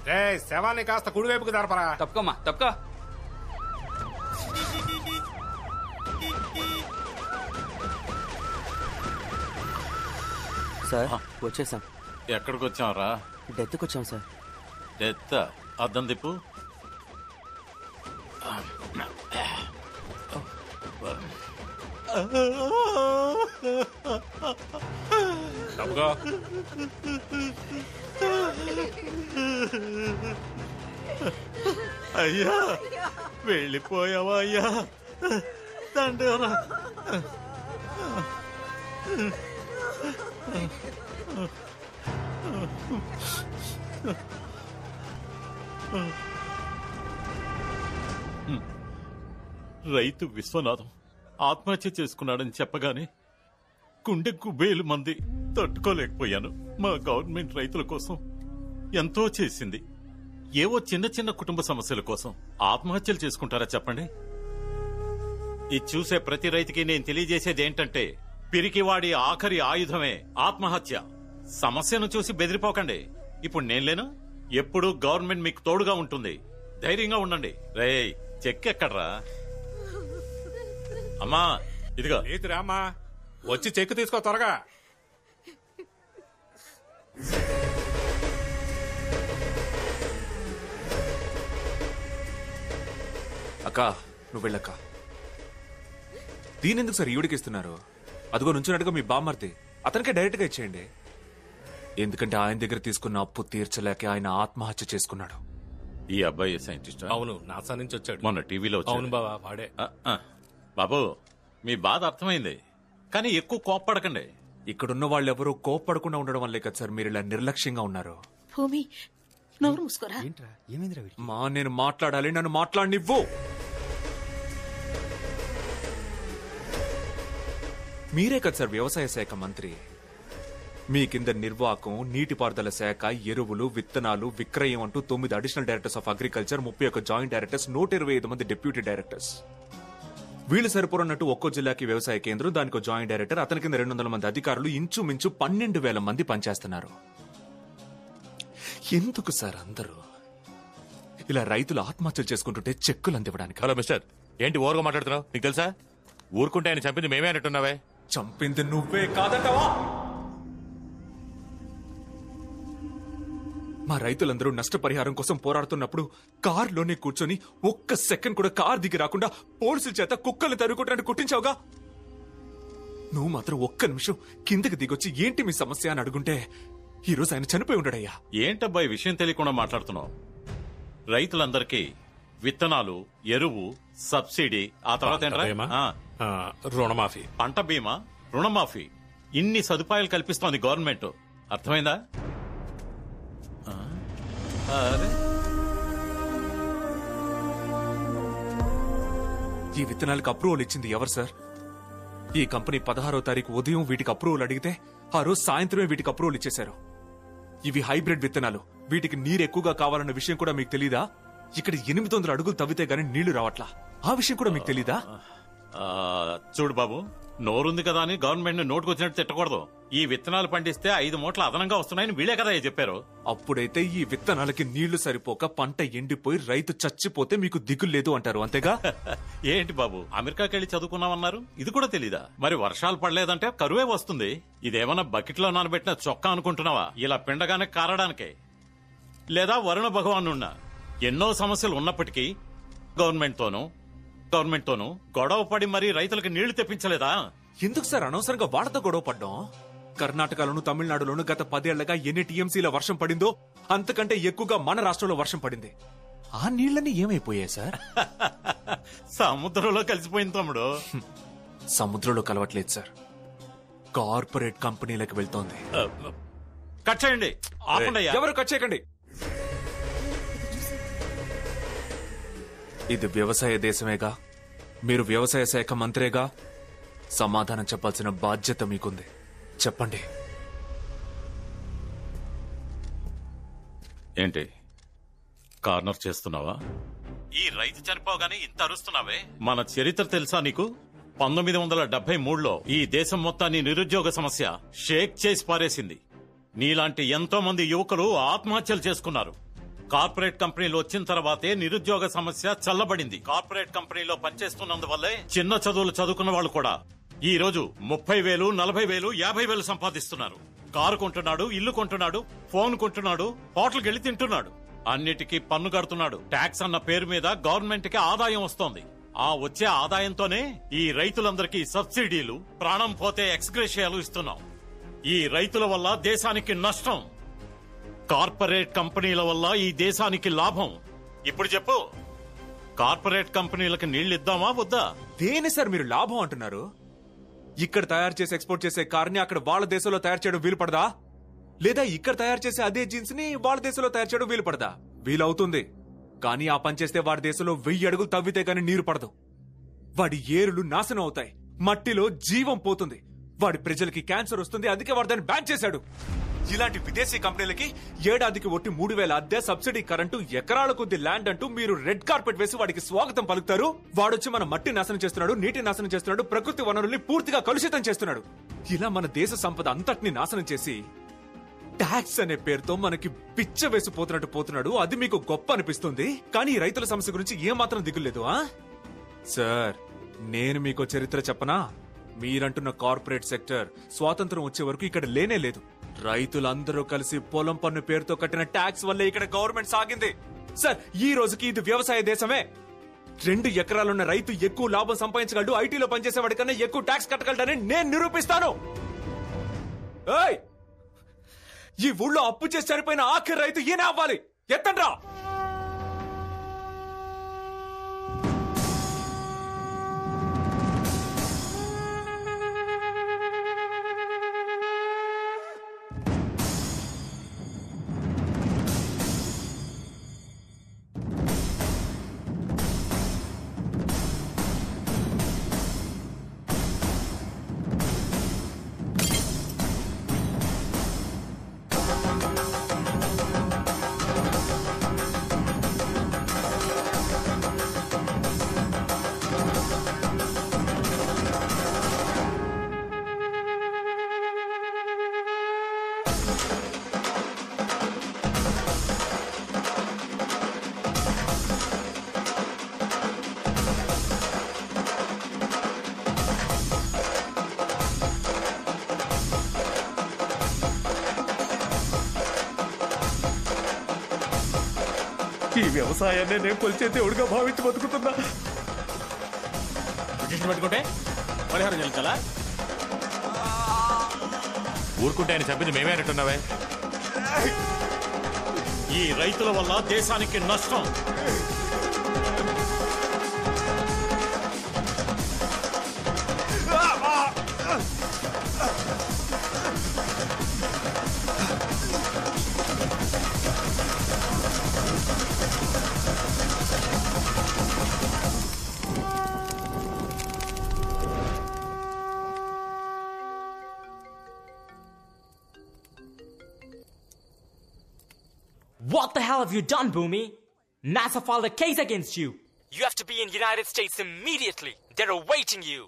రే, శవాన్ని కాస్త కుడివైపుకి జరపరా. తప్పుకోమా, తప్పుకో. సార్ వచ్చేసాం. ఎక్కడికి వచ్చాంరా? డెత్కి వచ్చాం సార్. డెత్ అద్దం తిప్పు. అయ్యా వెళ్ళిపోయావా అయ్యా? తండ్రి రైతు విశ్వనాథం ఆత్మహత్య చేసుకున్నాడని చెప్పగానే గుండె గుబేలు మంది తట్టుకోలేకపోయాను. మా గవర్నమెంట్ రైతుల కోసం ఎంతో చేసింది. ఏవో చిన్న చిన్న కుటుంబ సమస్యల కోసం ఆత్మహత్యలు చేసుకుంటారా చెప్పండి? ఇది చూసే ప్రతి రైతుకి నేను తెలియజేసేది ఏంటంటే, పిరికివాడి ఆఖరి ఆయుధమే ఆత్మహత్య. సమస్యను చూసి బెదిరిపోకండి. ఇప్పుడు నేను లేను, ఎప్పుడు గవర్నమెంట్ మీకు తోడుగా ఉంటుంది. ధైర్యంగా ఉండండి. రేయ్ చెక్ ఎక్కడ్రా? అమ్మా ఇదిగో. లేదురా అమ్మా, వచ్చి చెక్ తీసుకో త్వరగా. అక్క నువ్వు వెళ్ళక్క. దీనెందుకు సార్ ఈవిడికి ఇస్తున్నారు? అదిగో నుంచున్నట్టుగా మీ బామ్మర్తి, అతనికే డైరెక్ట్ గా ఇచ్చేయండి. ఎందుకంటే ఆయన దగ్గర తీసుకున్న అప్పు తీర్చలేక ఆయన ఆత్మహత్య చేసుకున్నాడు. ఈ అబ్బాయి సైంటిస్ట్? అవును, నాసా నుంచి వచ్చాడు. మొన్న టీవీలో వచ్చాడు. అవును బాబా, వాడే. బాబు మీ బాధ అర్థమైంది, కానీ ఎక్కువ కోప్పడకండి. ఇక్కడున్న వాళ్ళెవరూ కోప్పడకుండా ఉండడం వల్లే కదా సార్ మీరు ఇలా నిర్లక్ష్యంగా ఉన్నారు. భూమి నోరు మూసుకోరా. మా నేను మాట్లాడాలి, నన్ను మాట్లాడనివ్వు. మీరే కదా సార్ వ్యవసాయ శాఖ మంత్రి. మీ కింద నిర్వాహకం, నీటిపారుదల శాఖ, ఎరువులు, విత్తనాలు, విక్రయం అంటూ 9 additional directors of agriculture, 31 joint directors, 125 మంది డిప్యూటీ డైరెక్టర్స్. వీళ్ళు సరిపోరన్నట్టు ఒక్కో జిల్లాకి వ్యవసాయ కేంద్రం, దానికో జాయింట్ డైరెక్టర్, అతని కింద 200 మంది అధికారులు, ఇంచుమించు 12,000 మంది పనిచేస్తున్నారు. ఎందుకు సార్ అందరూ ఇలా రైతులు ఆత్మహత్యలు చేసుకుంటుంటే చెక్కులు అందివ్వడానికి? హలో మిస్టర్, ఏంటి ఓవర్గా మాట్లాడుతున్నావు? నీకు తెలుసా ఊరుకుంటే ఆయన చంపింది మేమే అన్నట్టున్నావే. చంపింది నువ్వే కాదంటావా? మా రైతులందరూ నష్టపరిహారం కోసం పోరాడుతున్నప్పుడు కారులోనే కూర్చొని ఒక్క సెకండ్ కూడా కార్ దిగి రాకుండా పోలీసుల చేత కుక్కలు తరుకోవడానికి కుట్టించావుగా. నువ్వు మాత్రం ఒక్క నిమిషం కిందకి దిగొచ్చి ఏంటి మీ సమస్య అని అడుగుంటే ఈ రోజు ఆయన చనిపోయి ఉండడయ్యా. ఏంటబ్బాయి విషయం తెలియకుండా మాట్లాడుతున్నావు? రైతులందరికీ విత్తనాలు, ఎరువు, సబ్సిడీ, ఆ తర్వాత రుణమాఫీ, పంట బీమా, రుణమాఫీ, ఇన్ని సదుపాయాలు కల్పిస్తోంది గవర్నమెంట్. అర్థమైందా? ఈ విత్తనాలకు అప్రూవల్ ఇచ్చింది ఎవరు సార్? ఈ కంపెనీ 16వ తారీఖు ఉదయం వీటికి అప్రూవల్ అడిగితే ఆ రోజు సాయంత్రమే వీటికి అప్రూవల్ ఇచ్చేశారు. ఇవి హైబ్రిడ్ విత్తనాలు, వీటికి నీరు ఎక్కువగా కావాలన్న విషయం కూడా మీకు తెలీదా? ఇక్కడ 800 అడుగులు తవ్వితే గానీ నీళ్లు రావట్లా, ఆ విషయం కూడా మీకు తెలీదా? చూడు బాబు, నోరుంది కదా అని గవర్నమెంట్ ని నోటుకొచ్చినట్టు తిట్టకూడదు. ఈ విత్తనాలు పండిస్తే 5 మూటలు అదనంగా వస్తున్నాయని వీళ్ళే కదా చెప్పారు. అప్పుడైతే ఈ విత్తనాలకి నీళ్లు సరిపోక పంట ఎండిపోయి రైతు చచ్చిపోతే మీకు దిగులు లేదు అంటారు, అంతేగా? ఏంటి బాబు, అమెరికాకి వెళ్ళి చదువుకున్నామన్నారు, ఇది కూడా తెలీదా? మరి వర్షాలు పడలేదంటే కరువే వస్తుంది. ఇదేమన్నా బకెట్ లో నానబెట్టిన చొక్కా అనుకుంటున్నావా? ఇలా పిండగానే కారడానికే? లేదా వరుణ భగవాన్ ఉన్నా ఎన్నో సమస్యలు ఉన్నప్పటికీ గవర్నమెంట్ తోనూ గొడవ పడి మరీ రైతులకు నీళ్లు తెప్పించలేదా? ఎందుకు సార్ అనవసరంగా వాళ్ళతో గొడవ పడ్డం? కర్ణాటకలోను, తమిళనాడులోను గత 10 ఏళ్లగా ఎన్ని టీఎంసీల వర్షం పడిందో అంతకంటే ఎక్కువగా మన రాష్ట్రంలో వర్షం పడింది. ఆ నీళ్లన్నీ ఏమైపోయాయి సార్? సముద్రంలో కలిసిపోయింది తమ్ముడు. సముద్రంలో కలవట్లేదు సార్, కార్పొరేట్ కంపెనీలకు వెళ్తోంది. కట్ చేయండి. ఎవరు కట్ చేయకండి. ఇది వ్యవసాయ దేశమేగా, మీరు వ్యవసాయ శాఖ మంత్రేగా, సమాధానం చెప్పాల్సిన బాధ్యత మీకుంది. చెప్పండి. ఏంటి కార్నర్ చేస్తున్నావా? ఈ రైతు చనిపోగానే ఇంత అరుస్తున్నావే? మన చరిత్ర తెలుసా నీకు? 1973లో ఈ దేశం మొత్తాన్ని నిరుద్యోగ సమస్య షేక్ చేసి పారేసింది. నీలాంటి ఎంతో మంది యువకులు ఆత్మహత్యలు చేసుకున్నారు. కార్పొరేట్ కంపెనీలు వచ్చిన తర్వాతే నిరుద్యోగ సమస్య చల్లబడింది. కార్పొరేట్ కంపెనీలో పనిచేస్తున్నందువల్లే చిన్న చదువులు చదువుకున్న వాళ్ళు కూడా ఈ రోజు 30,000, 40,000, 50,000 సంపాదిస్తున్నారు. కారు కొంటున్నాడు, ఇల్లు కొంటున్నాడు, ఫోన్ కొంటున్నాడు, హోటల్కి వెళ్లి తింటున్నాడు. అన్నిటికీ పన్ను కడుతున్నాడు. ట్యాక్స్ అన్న పేరు మీద గవర్నమెంట్ కి ఆదాయం వస్తోంది. ఆ వచ్చే ఆదాయంతోనే ఈ రైతులందరికీ సబ్సిడీలు, ప్రాణం పోతే ఎక్స్గ్రేషియాలు ఇస్తున్నాం. ఈ రైతుల వల్ల దేశానికి నష్టం, కార్పొరేట్ కంపెనీల వల్ల ఈ దేశానికి లాభం. ఇప్పుడు చెప్పు, కార్పొరేట్ కంపెనీలకు నీళ్లు ఇద్దామా వద్దా? దేని సార్ మీరు లాభం అంటున్నారు? ఇక్కడ తయారు చేసి ఎక్స్పోర్ట్ చేసే కార్ని అక్కడ వాళ్ళ దేశంలో తయారు చేయడం వీలు పడదా? లేదా ఇక్కడ తయారు చేసే అదే జీన్స్ ని వాళ్ళ దేశంలో తయారు చేయడం వీలు పడదా? వీలవుతుంది. కానీ ఆ పని చేస్తే వాడి దేశంలో 1000 అడుగులు తవ్వితే గానీ నీరు పడదు. వాడి ఏరులు నాశనం అవుతాయి, మట్టిలో జీవం పోతుంది, వాడి ప్రజలకి క్యాన్సర్ వస్తుంది. అందుకే వాడు దాన్ని బ్యాన్ చేశాడు. ఇలాంటి విదేశీ కంపెనీలకి ఏడాదికి ఒట్టి 3000 అద్దె, సబ్సిడీ కరెంటు, ఎకరాల కొద్ది ల్యాండ్ అంటూ మీరు రెడ్ కార్పెట్ వేసి వాడికి స్వాగతం పలుకుతారు. వాడొచ్చి మన మట్టి నాశనం చేస్తున్నాడు, నీటి నాశనం చేస్తున్నాడు, ప్రకృతి వనరుల్ని పూర్తిగా కలుషితం చేస్తున్నాడు. ఇలా మన దేశ సంపద అంతటిని నాశనం చేసి ట్యాక్స్ అనే పేరుతో మనకి పిచ్చ వేసిపోతున్నట్టు పోతున్నాడు. అది మీకు గొప్ప అనిపిస్తుంది, కానీ ఈ రైతుల సమస్య గురించి ఏమాత్రం దిగులేదు. సార్, నేను మీకు చరిత్ర చెప్పనా? మీరంటున్న కార్పొరేట్ సెక్టర్ స్వాతంత్రం వచ్చే వరకు ఇక్కడ లేనే లేదు. రైతులందరూ కలిసి పొలం పన్ను పేరుతో కట్టిన ట్యాక్స్ వల్లే ఇక్కడ గవర్నమెంట్ సాగింది. సార్, ఈ రోజుకి ఇది వ్యవసాయ దేశమే. 2 ఎకరాలున్న రైతు ఎక్కువ లాభం సంపాదించగలడు, ఐటీలో పనిచేసే వాడికన్నా ఎక్కువ ట్యాక్స్ కట్టగలడని నేను నిరూపిస్తాను. ఈ ఊళ్ళో అప్పు చేసి చనిపోయిన ఆఖరి రైతు ఈయన అవ్వాలి. ఎత్తండ్రా. ఈ వ్యవసాయాన్ని నేను కొలిచే దేవుడిగా భావించి బతుకుతున్నా. పెట్టుకుంటే పరిహారం చెల్లించాలా? ఊరుకుంటే ఆయన చెప్పింది మేమే అంటున్నావే. ఈ రైతుల వల్ల దేశానికి నష్టం. What the hell have you done, Bhumi? NASA filed a case against you. You have to be in the United States immediately. They're awaiting you.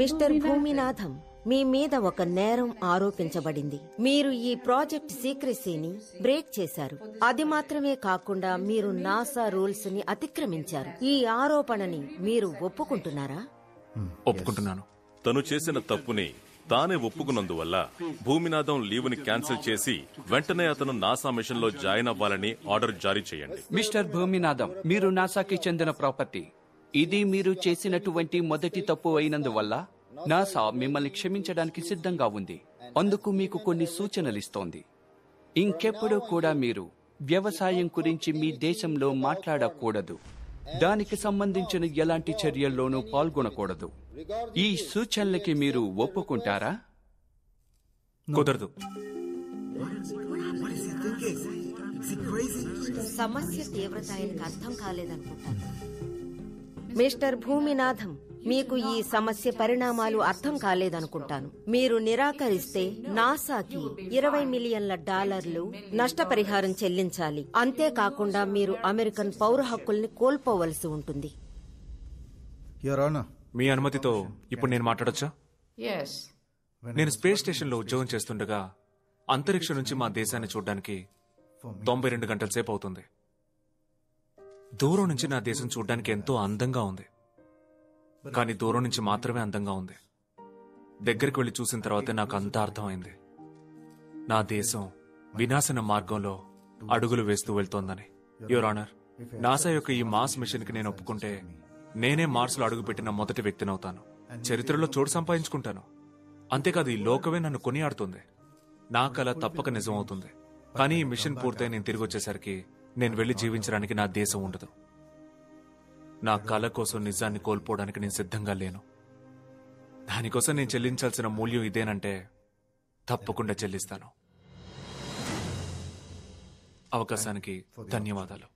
Mister Bhuminatham, మీ మీద ఒక నేరం ఆరోపించబడింది. మీరు ఈ ప్రాజెక్ట్ సీక్రెసీని బ్రేక్ చేశారు. అది మాత్రమే కాకుండా మీరు నాసా రూల్స్ ని అతిక్రమించారు. ఈ ఆరోపణని మీరు ఒప్పుకుంటున్నారా? ఒప్పుకుంటున్నాను. తను చేసిన తప్పుని తానే ఒప్పుకున్నందువల్ల భూమినాథం లీవుని క్యాన్సిల్ చేసి వెంటనే అతను నాసా మిషన్ లో జాయిన్ అవ్వాలని ఆర్డర్ జారీ చేయండి. మిస్టర్ భూమినాథం, మీరు నాసాకి చెందిన ప్రాపర్టీ. ఇది మీరు చేసినటువంటి మొదటి తప్పు అయినందువల్ల నాసా మిమ్మల్ని క్షమించడానికి సిద్ధంగా ఉంది. అందుకు మీకు కొన్ని సూచనలిస్తోంది. ఇంకెప్పుడు కూడా మీరు వ్యవసాయం గురించి మీ దేశంలో మాట్లాడకూడదు. దానికి సంబంధించిన ఎలాంటి చర్యల్లోనూ పాల్గొనకూడదు. ఈ సూచనలకి మీరు ఒప్పుకుంటారా? కుదరదు. సమస్య తీవ్రత ఆయనకు అర్థం కాలేదనుకుంటాను. మిస్టర్ భూమినాథం, మీకు ఈ సమస్య పరిణామాలు అర్థం కాలేదనుకుంటాను. మీరు నిరాకరిస్తే నాసాకి $20 మిలియన్ల నష్టపరిహారం చెల్లించాలి. అంతేకాకుండా మీరు అమెరికన్ పౌర హక్కుల్ని కోల్పోవలసి ఉంటుంది. మీ అనుమతితో ఇప్పుడు నేను మాట్లాడొచ్చా? నేను స్పేస్ స్టేషన్ లో ఉద్యోగం చేస్తుండగా అంతరిక్షం నుంచి మా దేశాన్ని చూడడానికి 92 గంటల సేపు అవుతుంది. దూరం నుంచి నా దేశం చూడడానికి ఎంతో అందంగా ఉంది. కానీ దూరం నుంచి మాత్రమే అందంగా ఉంది. దగ్గరికి వెళ్లి చూసిన తర్వాతే నాకు అంతా అర్థమైంది. నా దేశం వినాశన మార్గంలో అడుగులు వేస్తూ వెళ్తోందని. యువర్ ఆనర్, నాసా యొక్క ఈ మార్స్ మిషన్ కి నేను ఒప్పుకుంటే నేనే మార్స్ లో అడుగుపెట్టిన మొదటి వ్యక్తినవుతాను. చరిత్రలో చోటు సంపాదించుకుంటాను. అంతేకాదు, ఈ లోకమే నన్ను కొనియాడుతుంది. నా కల తప్పక నిజం అవుతుంది. కానీ ఈ మిషన్ పూర్తయి నేను తిరిగి వచ్చేసరికి నేను వెళ్లి జీవించడానికి నా దేశం ఉండదు. నా కల కోసం నిజాన్ని కోల్పోవడానికి నేను సిద్ధంగా లేను. దానికోసం నేను చెల్లించాల్సిన మూల్యం ఇదేనంటే తప్పకుండా చెల్లిస్తాను. అవకాశానికి ధన్యవాదాలు.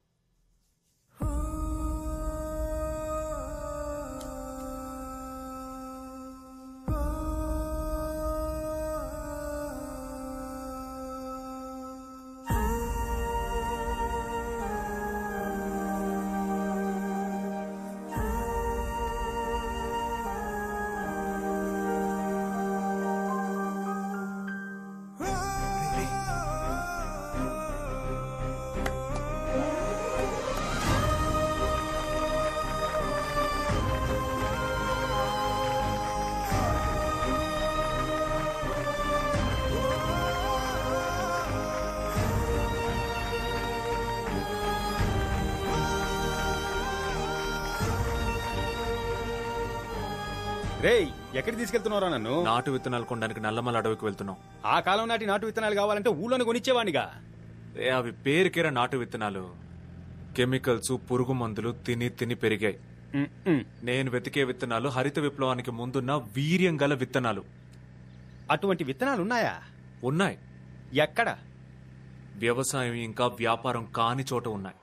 రేయ్, ఎక్కడికి తీసుకెళ్తున్నారా నన్ను? నాటు విత్తనాలు కొనడానికి నల్లమల అడవికి వెళ్తున్నాం. ఆ కాలం నాటి నాటు విత్తనాలు కావాలంటే ఊళ్ళోనే కొనిచ్చేవాడిగా. అవి పేరుకేరా నాటు విత్తనాలు. కెమికల్స్, పురుగు మందులు తిని తిని పెరిగాయి. నేను వెతికే విత్తనాలు హరిత విప్లవానికి ముందున్న వీర్యం గల విత్తనాలు. అటువంటి విత్తనాలున్నాయా? ఉన్నాయి. ఎక్కడ? వ్యవసాయం ఇంకా వ్యాపారం కాని చోట ఉన్నాయి.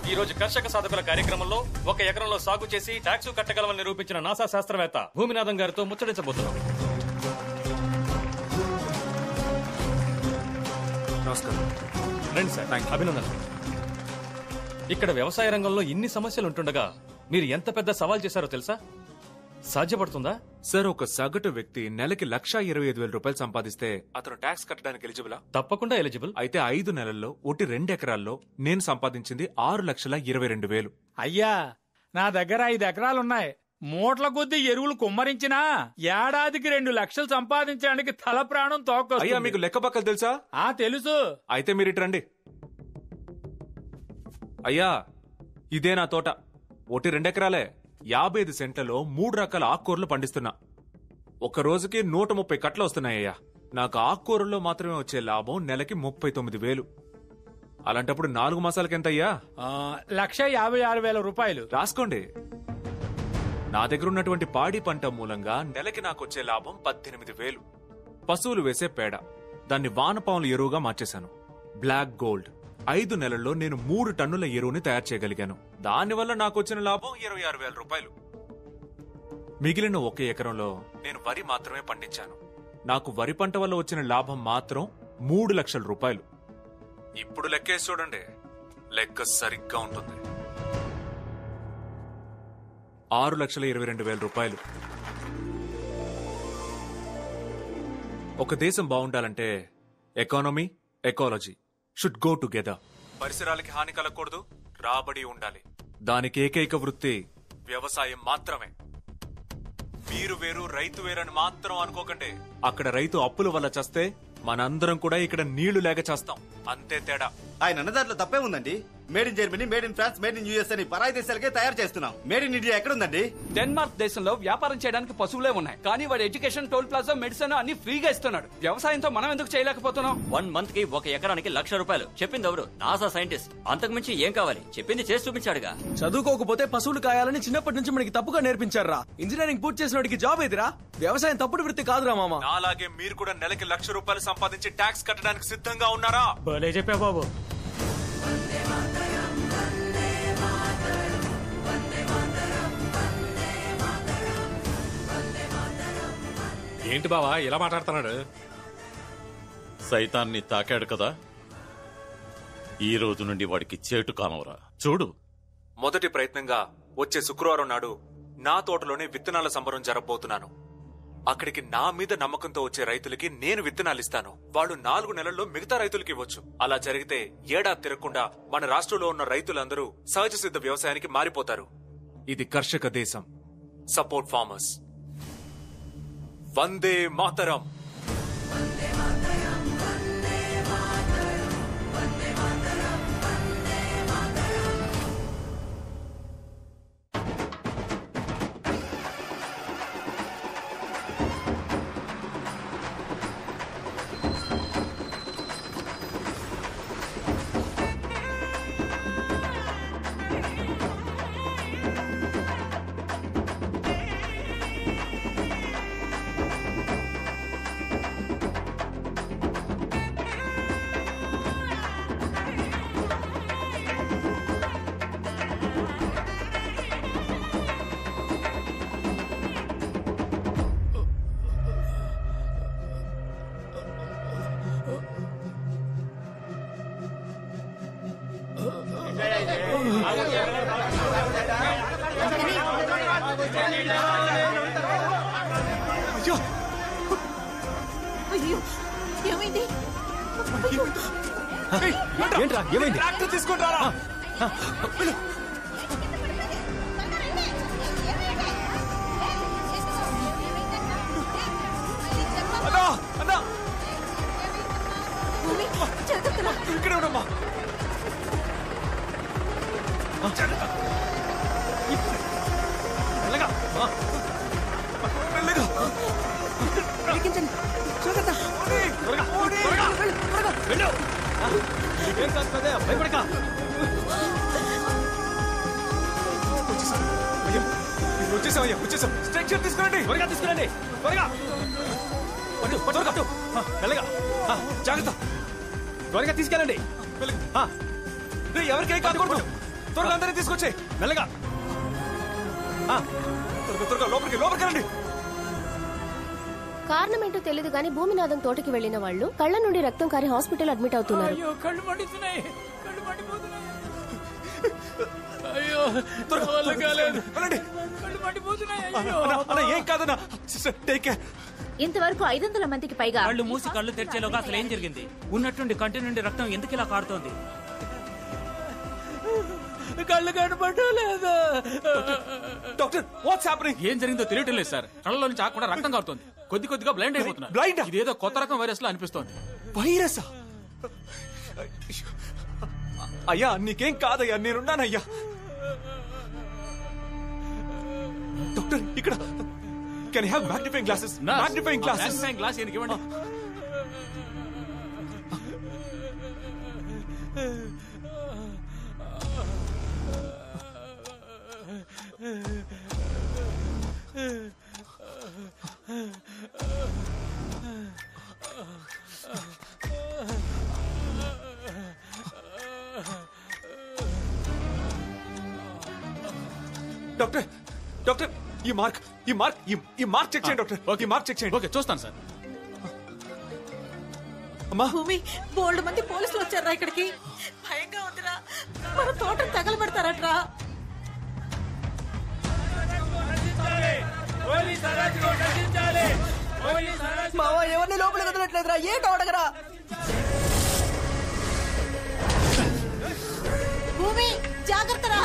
ఈ రోజు కర్షక సాధకుల కార్యక్రమంలో 1 ఎకరంలో సాగు చేసి ట్యాక్స్ కట్టగలమని నిరూపించిన నాసా శాస్త్రవేత్త భూమినాథం గారితో ముచ్చటించబోతున్నాం. నమస్కారం. రండి సార్. అభినందనలు. ఇక్కడ వ్యవసాయ రంగంలో ఇన్ని సమస్యలు ఉంటుండగా మీరు ఎంత పెద్ద సవాల్ చేశారో తెలుసా? సాధ్యపడుతుందా? సార్, ఒక సగటు వ్యక్తి నెలకి 1,25,000 సంపాదిస్తే అతను ట్యాక్స్ కట్టడానికి ఎలిజిబులా? తప్పకుండా ఎలిజిబుల్. అయితే 5 నెలల్లో 2 ఎకరాల్లో నేను సంపాదించింది 6,22,000. అయ్యా, నా దగ్గర 5 ఎకరాలున్నాయి. మూట్ల కొద్దీ ఎరువులు కుమ్మరించినా ఏడాదికి 2 లక్షలు సంపాదించడానికి తల ప్రాణం తోకొస్తుంది. అయ్యా, మీకు లెక్క పక్కలు తెలుసా? తెలుసు. అయితే మీరు ఇటు రండి. అయ్యా, ఇదే నా తోట. 2 ఎకరాలే. 55 సెంట్లలో 3 రకాల ఆకుకూరలు పండిస్తున్నా. ఒక రోజుకి 130 కట్టలు వస్తున్నాయ్యా. నాకు ఆకుకూరల్లో మాత్రమే వచ్చే లాభం నెలకి 39,000. అలాంటప్పుడు 4 మాసాలకి ఎంత అయ్యా? 1,56,000 రాసుకోండి. నా దగ్గర ఉన్నటువంటి పాడి పంట మూలంగా నెలకి నాకు వచ్చే లాభం 18,000. పశువులు వేసే పేడ, దాన్ని వానపాముల ఎరువుగా మార్చేశాను. Black gold. 5 నెలల్లో నేను 3 టన్నుల ఎరువుని తయారు చేయగలిగాను. దానివల్ల నాకు వచ్చిన లాభం 26,000 రూపాయలు. మిగిలిన 1 ఎకరంలో నేను వరి మాత్రమే పండించాను. నాకు వరి పంట వల్ల వచ్చిన లాభం మాత్రం 3 లక్షల రూపాయలు. ఇప్పుడు లెక్కేసి చూడండి, లెక్క సరిగ్గా ఉంటుంది. 6,22,000 రూపాయలు. ఒక దేశం బాగుండాలంటే economy, ecology should go together. పరిసరాలకి హాని కలగకూడదు, రాబడి ఉండాలి. దానికి ఏకైక వృత్తి వ్యవసాయం మాత్రమే. మీరు వేరు, రైతు వేరని మాత్రం అనుకోకండి. అక్కడ రైతు అప్పుల వల్ల చేస్తే మనందరం కూడా ఇక్కడ నీళ్లు లేక చేస్తాం. అంతే తేడా. ఆయన అన్నదాంట్లో తప్పే ఉందండి. Made in Germany, made in France, made in US అని పరాయి దేశాలకే తయారు చేస్తున్నాం. మేడ్ ఇన్ ఇండియా ఎక్కడుందండి? డెన్మార్క్ దేశంలో వ్యాపారం చేయడానికి పశువులే ఉన్నాయి, కానీ వాడు ఎడ్యుకేషన్, టోల్ ప్లాజా, మెడిసిన్ అన్ని ఫ్రీగా ఇస్తున్నాడు. వ్యవసాయంతో మనం ఎందుకు చేయలేకపోతున్నాం? 1 మంత్ కి 1 ఎకరానికి ₹1,00,000. చెప్పింది ఎవరు? NASA scientist. అంతకుమించి ఏం కావాలి? చెప్పింది చేసి చూపించాడుగా. చదువుకోకపోతే పశువులు కాయాలని చిన్నప్పటి నుంచి మనకి తప్పుగా నేర్పించారా? ఇంజనీరింగ్ పూర్తి చేసిన వాడికి జాబ్ ఏదిరా? వ్యవసాయం తప్పుడు వృత్తి కాదురా మామ. అలాగే మీరు కూడా నెలకి ₹1,00,000 సంపాదించి ట్యాక్స్ కట్టడానికి సిద్ధంగా ఉన్నారా? భలే చెప్పా బాబు. ఏంటి బావా ఇలా మాట్లాడుతున్నాడు? సైతాన్ని తాకాడు కదా, ఈ రోజు నుండి వాడికి చేటు కానవరా. చూడు, మొదటి ప్రయత్నంగా వచ్చే శుక్రవారం నాడు నా తోటలోనే విత్తనాల సంబరం జరగబోతున్నాను. అక్కడికి నా మీద నమ్మకంతో వచ్చే రైతులకి నేను విత్తనాలు ఇస్తాను. వాళ్ళు 4 నెలల్లో మిగతా రైతులకి ఇవ్వచ్చు. అలా జరిగితే ఏడాది తిరగకుండా మన రాష్ట్రంలో ఉన్న రైతులందరూ సహజ సిద్ధ వ్యవసాయానికి మారిపోతారు. ఇది కర్షక దేశం. Support farmers. వందే మాతరం. అయ్యో, ఏమైంది? ఏంట్రా ఏమైంది? ట్రాక్టర్ తీసుకుంటారా? ఇక్కడే ఉండమ్మా. వచ్చేసాం. స్ట్రక్చర్ తీసుకురండి. త్వరగా తీసుకురండి. త్వరగా మెల్లగా. జాగ్రత్త. త్వరగా తీసుకెళ్ళండి. ఎవరికై కాకూడదు. త్వరగా అందరినీ తీసుకొచ్చే. మెల్లగా త్వరగా లోపలికి రండి. కారణం ఏంటో తెలియదు కానీ భూమినాథం తోటకి వెళ్లిన వాళ్ళు కళ్ళ నుండి రక్తం కారి హాస్పిటల్ అడ్మిట్ అవుతున్నారు. కళ్ళు మండుతున్నాయి, కళ్ళు మండిపోతున్నాయి. అయ్యో, కళ్ళు మండిపోతున్నాయి. ఏం కాదన్నా. ఇంతవరకు 500 మందికి పైగా కళ్ళు మూసి కళ్ళు తెరిచేలోగా అసలు ఏం జరిగింది? ఉన్నట్టుండి కంటి నుండి రక్తం ఎందుకు ఇలా కారుతోంది? కళ్ళు కనపడలేదు. Doctor, what's happening? ఏం జరిగిందో తెలియటం లేదు సార్. కళ్ళలో నుంచి ఆకుండా రక్తం కారుతోంది. కొద్దిగా బ్లైండ్ అయిపోతున్నారు. బ్లైండ్? ఇదేదో కొత్త రకం వైరస్ లా అనిపిస్తోంది. వైరసా? అయ్యా నీకేం కాదయ్యా, నేనున్నానయ్యా. డాక్టర్ ఇక్కడ can have magnifying glasses? Magnifying glass ఎందుకు ఇవ్వండి. డాక్టర్ డాక్టర్ ఈ మార్క్ చెక్ చేయండి డాక్టర్. ఈ మార్క్ చెక్ చేయండి. ఓకే, చూస్తాను సార్. అమ్మా, భూమి, బోల్డ్ మంది పోలీసులు వచ్చారా ఇక్కడికి? భయంగా ఉందిరా. మన తోటను తగలబెడతారట్రా. మావా ఎవరిని లోపలికి వదలట్లేదురా, ఏంటో అడగరా. భూమి జాగ్రత్త రా.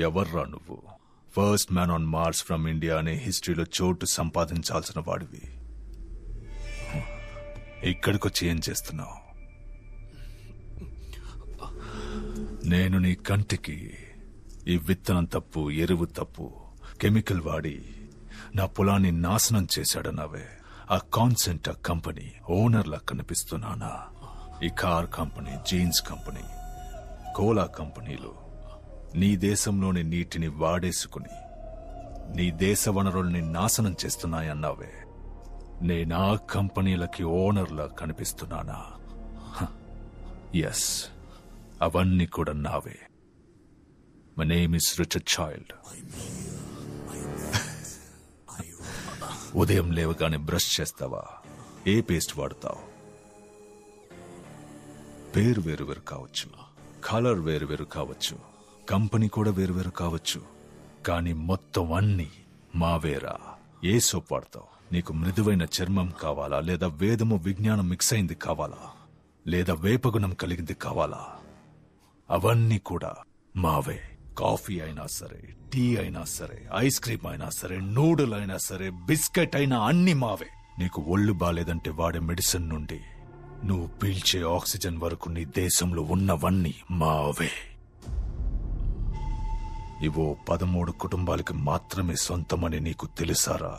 ఎవర్రా నువ్వు? First man on Mars from India అనే హిస్టరీలో చోటు సంపాదించాల్సిన వాడివి. ఇక్కడికొచ్చి ఏం చేస్తున్నావు? నేను నీ కంటికి ఈ విత్తనం తప్పు, ఎరువు తప్పు, కెమికల్ వాడి నా పొలాన్ని నాశనం చేశాడన్నావే. ఆ కాన్సెంట్ కంపెనీ ఓనర్లా కనిపిస్తున్నానా? ఈ car company, jeans company, cola కంపెనీలు నీ దేశంలోని నీటిని వాడేసుకుని నీ దేశ వనరుల్ని నాశనం చేస్తున్నాయన్నావే. నేనా కంపెనీలకి ఓనర్లా కనిపిస్తున్నానా? ఎస్, అవన్నీ కూడా నావే. My name is Richard child. ఉదయం లేవగానే బ్రష్ చేస్తావా? ఏ పేస్ట్ వాడతావు? పేరు వేరు కావచ్చు, కలర్ వేరు కావచ్చు, కంపెనీ కూడా వేరు కావచ్చు, కానీ మొత్తం అన్నీ మావేరా. ఏ సోప్ వాడతావు? నీకు మృదువైన చర్మం కావాలా, లేదా వేదము విజ్ఞానం మిక్స్ అయింది కావాలా, లేదా వేపగుణం కలిగింది కావాలా? అవన్నీ కూడా మావే. కాఫీ అయినా సరే, టీ అయినా సరే, ఐస్ క్రీమ్ అయినా సరే, నూడుల్ అయినా సరే, బిస్కెట్ అయినా అన్ని మావే. నీకు ఒళ్ళు బాలేదంటే వాడే మెడిసిన్ నుండి నువ్వు పీల్చే ఆక్సిజన్ వరకు నీ దేశంలో ఉన్నవన్నీ మావే. ఇవో 13 కుటుంబాలకి మాత్రమే సొంతమని నీకు తెలుసారా?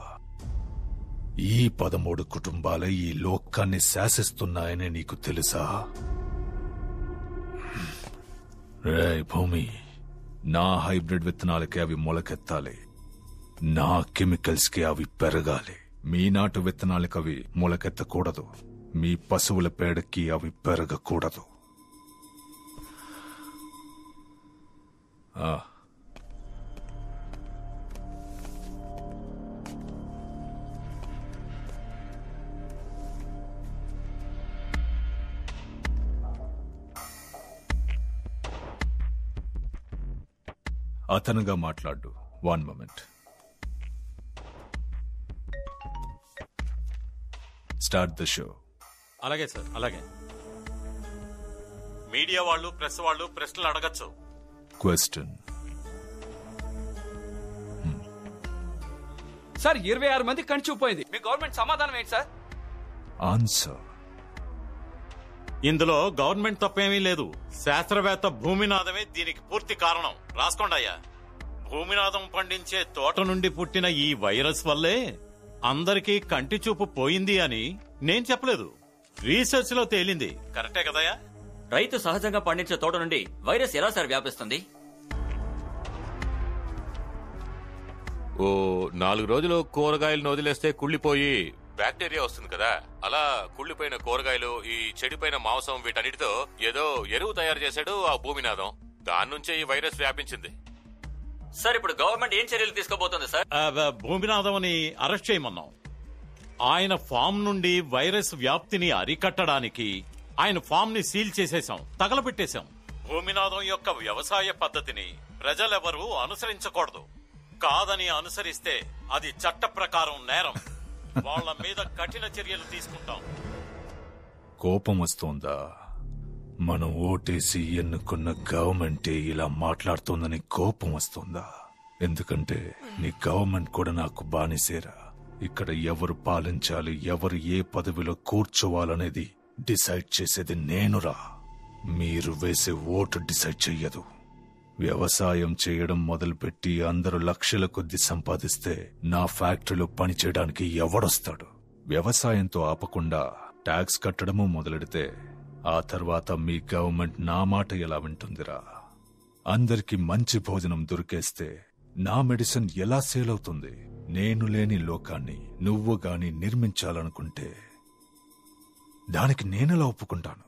ఈ 13 కుటుంబాలే ఈ లోకాన్ని శాసిస్తున్నాయని నీకు తెలుసా? రే భూమి, నా హైబ్రిడ్ విత్తనాలకి అవి మొలకెత్తాలి, నా కెమికల్స్ కి అవి పెరగాలి. మీ నాటు విత్తనాలకి అవి మొలకెత్తకూడదు, మీ పశువుల పేడకి అవి పెరగకూడదు. అతనుగా మాట్లాడు. 1 moment. Start the show. అలాగే సార్, అలాగే. మీడియా వాళ్ళు, ప్రెస్ వాళ్ళు ప్రశ్నలు అడగచ్చు. క్వశ్చన్. సార్ 26 మంది కణిచిపోయింది. మీ గవర్నమెంట్ సమాధానం ఏంటి సార్? ఆన్సర్. ఇందులో గవర్నమెంట్ తప్పేమీ లేదు. శాస్త్రవేత్త భూమినాథమే దీనికి పూర్తి కారణం. రాసుకోండి అయ్యా. భూమినాథం పండించే తోట నుండి పుట్టిన ఈ వైరస్ వల్లే అందరికీ కంటి చూపు పోయింది అని నేను చెప్పలేదు, రీసెర్చ్ లో తేలింది. కరెక్టే కదయ్యా? రైతు సహజంగా పండించే తోట నుండి వైరస్ ఎలా సార్ వ్యాపిస్తుంది? ఓ 4 రోజులు కూరగాయలను వదిలేస్తే కుళ్ళిపోయి బ్యాక్టీరియా వస్తుంది కదా, అలా కుళ్ళిపోయిన కూరగాయలు, ఈ చెడిపోయిన మాంసం, వీటన్నిటితో ఏదో ఎరువు తయారు చేశాడు ఆ భూమినాథం. దాని నుంచే ఈ వైరస్ వ్యాపించింది. సార్ ఇప్పుడు గవర్నమెంట్ ఏం చర్యలు తీసుకోబోతుంది సార్? భూమినాథంని అరెస్ట్ చేయమన్నాం. ఆయన ఫామ్ నుండి వైరస్ వ్యాప్తిని అరికట్టడానికి ఆయన ఫామ్ ని సీల్ చేసేశాం, తగలబెట్టేశాం. భూమినాథం యొక్క వ్యవసాయ పద్ధతిని ప్రజలెవరూ అనుసరించకూడదు. కాదని అనుసరిస్తే అది చట్ట ప్రకారం నేరం. వాళ్ళ మీద కఠిన చర్యలు తీసుకుంటాం. కోపం వస్తోందా? మనం ఓటేసి ఎన్నుకున్న గవర్నమెంటే ఇలా మాట్లాడుతోందని కోపం వస్తోందా? ఎందుకంటే నీ గవర్నమెంట్ కూడా నాకు బానిసేరా. ఇక్కడ ఎవరు పాలించాలి, ఎవరు ఏ పదవిలో కూర్చోవాలనేది డిసైడ్ చేసేది నేనురా. మీరు వేసే ఓటు డిసైడ్ చెయ్యదు. వ్యవసాయం చేయడం మొదలుపెట్టి అందరూ లక్షల కొద్ది సంపాదిస్తే నా ఫ్యాక్టరీలో పనిచేయడానికి ఎవడొస్తాడు? వ్యవసాయంతో ఆపకుండా ట్యాక్స్ కట్టడము మొదలెడితే ఆ తర్వాత మీ గవర్నమెంట్ నా మాట ఎలా వింటుందిరా? అందరికి మంచి భోజనం దొరికేస్తే నా మెడిసిన్ ఎలా సేల్ అవుతుంది? నేను లేని లోకాన్ని నువ్వు గాని నిర్మించాలనుకుంటే దానికి నేనెలా ఒప్పుకుంటాను?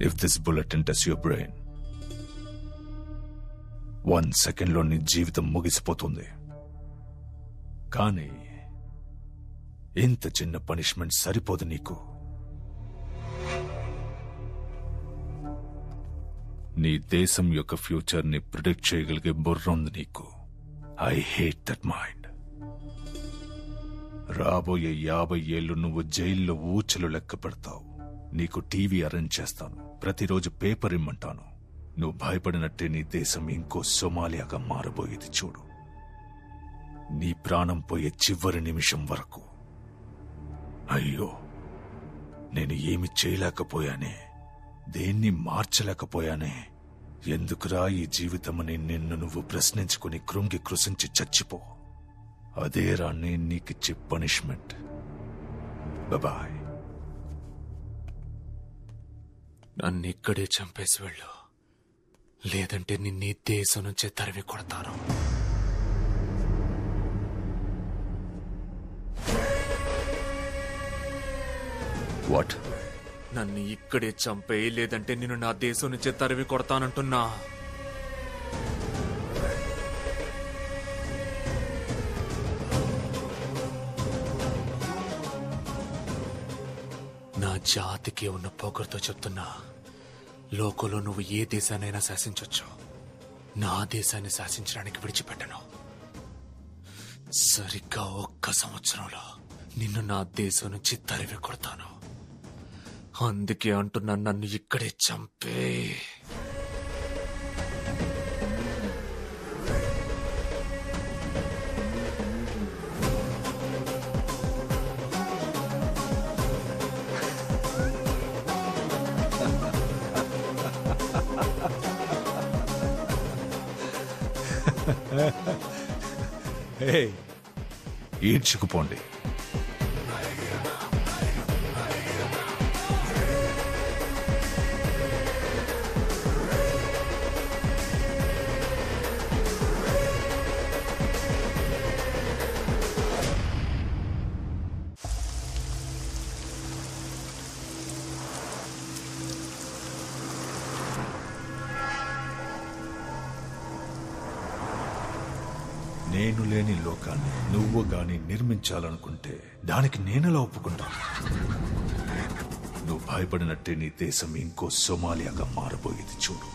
If this bullet enters your brain 1 సెకండ్లో నీ జీవితం ముగిసిపోతుంది. కానీ ఇంత చిన్న పనిష్మెంట్ సరిపోదు నీకు. నీ దేశం యొక్క ఫ్యూచర్ ని ప్రిడిక్ట్ చేయగలిగే బుర్ర ఉంది నీకు. I hate that mind. రాబోయే 50 ఏళ్లు నువ్వు జైల్లో ఊచలు లెక్క పెడతావు. నీకు టీవీ అరేంజ్ చేస్తాను, ప్రతిరోజు పేపర్ ఇమ్మంటాను. నువ్వు భయపడినట్టే నీ దేశం ఇంకో సోమాలియాగా మారబోయేది చూడు. నీ ప్రాణం పోయే చివరి నిమిషం వరకు. అయ్యో, నేను ఏమి చేయలేకపోయానే, దేన్ని మార్చలేకపోయానే, ఎందుకురా ఈ జీవితమని నిన్ను నువ్వు ప్రశ్నించుకుని కృంగి కృషించి చచ్చిపో. అదేరా నేను నీకిచ్చే పనిష్మెంట్. బాయ్. నన్ను ఇక్కడే చంపేసి వెళ్ళు, లేదంటే నిన్ను ఈ దేశం నుంచే తరిమి కొడతాను. వాట్? నన్ను ఇక్కడే చంపే, లేదంటే నిన్ను నా దేశం నుంచే తరిమి కొడతానంటున్నా. నా జాతికి ఉన్న పొగరుతో చెప్తున్నా, లోకంలో నువ్వు ఏ దేశాన్నైనా శాసించొచ్చు, నా దేశాన్ని శాసించడానికి విడిచిపెట్టను. సరిగ్గా 1 సంవత్సరంలో నిన్ను నా దేశం నుంచి తరిమి కొడతాను. అందుకే అంటున్నా, నన్ను ఇక్కడే చంపే. ఈడ్చుకుపోండి. నేను లేని లోకాన్ని నువ్వు గాని నిర్మించాలనుకుంటే దానికి నేనెలా ఒప్పుకుంటా? నువ్వు భయపడినట్టే నీ దేశం ఇంకో సోమాలియాగా మారబోయేది చూడు.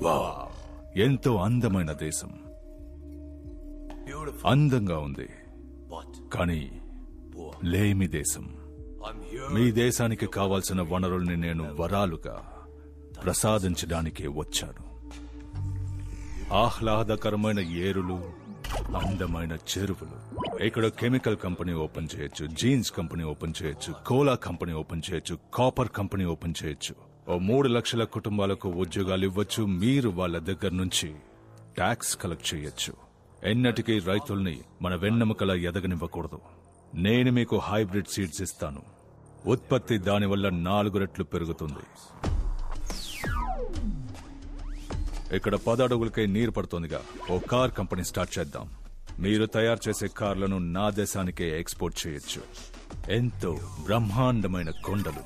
వావ్, ఎంతో అందమైన దేశం. అందంగా ఉంది, కానీ లేమి దేశం. మీ దేశానికి కావాల్సిన వనరుల్ని నేను వరాలుగా ప్రసాదించడానికే వచ్చాను. ఆహ్లాదకరమైన ఏరులు, అందమైన చెరువులు. ఇక్కడ కెమికల్ కంపెనీ ఓపెన్ చేయొచ్చు, జీన్స్ కంపెనీ ఓపెన్ చేయొచ్చు, కోలా కంపెనీ ఓపెన్ చేయొచ్చు, కాపర్ కంపెనీ ఓపెన్ చేయొచ్చు. 3 లక్షల కుటుంబాలకు ఉద్యోగాలు ఇవ్వచ్చు. మీరు వాళ్ళ దగ్గర నుంచి ట్యాక్స్ కలెక్ట్ చేయొచ్చు. ఎన్నటికీ రైతుల్ని మన వెన్నెముకలా ఎదగనివ్వకూడదు. నేను మీకు హైబ్రిడ్ సీడ్స్ ఇస్తాను. ఉత్పత్తి దానివల్ల 4 రెట్లు పెరుగుతుంది. ఇక్కడ 10 అడుగులకై నీరు పడుతోందిగా. ఓ కార్ కంపెనీ స్టార్ట్ చేద్దాం. మీరు తయారు చేసే కార్లను నా దేశానికే ఎక్స్పోర్ట్ చేయొచ్చు. ఎంతో బ్రహ్మాండమైన కొండలు.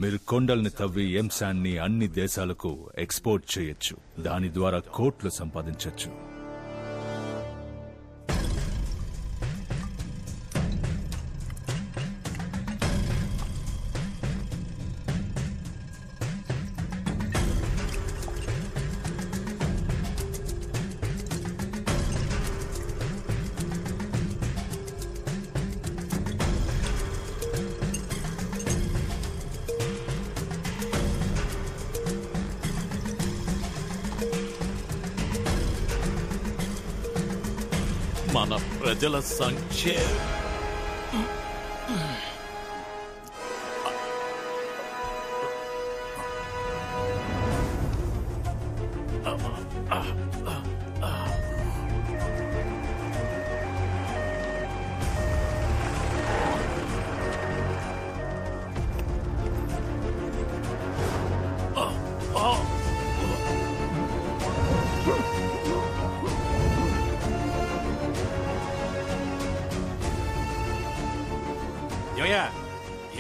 మీరు కొండల్ని తవ్వి ఎంశాన్ని అన్ని దేశాలకు ఎక్స్పోర్ట్ చేయొచ్చు. దాని ద్వారా కోట్లు సంపాదించొచ్చు. మన ప్రజల సంక్షేమ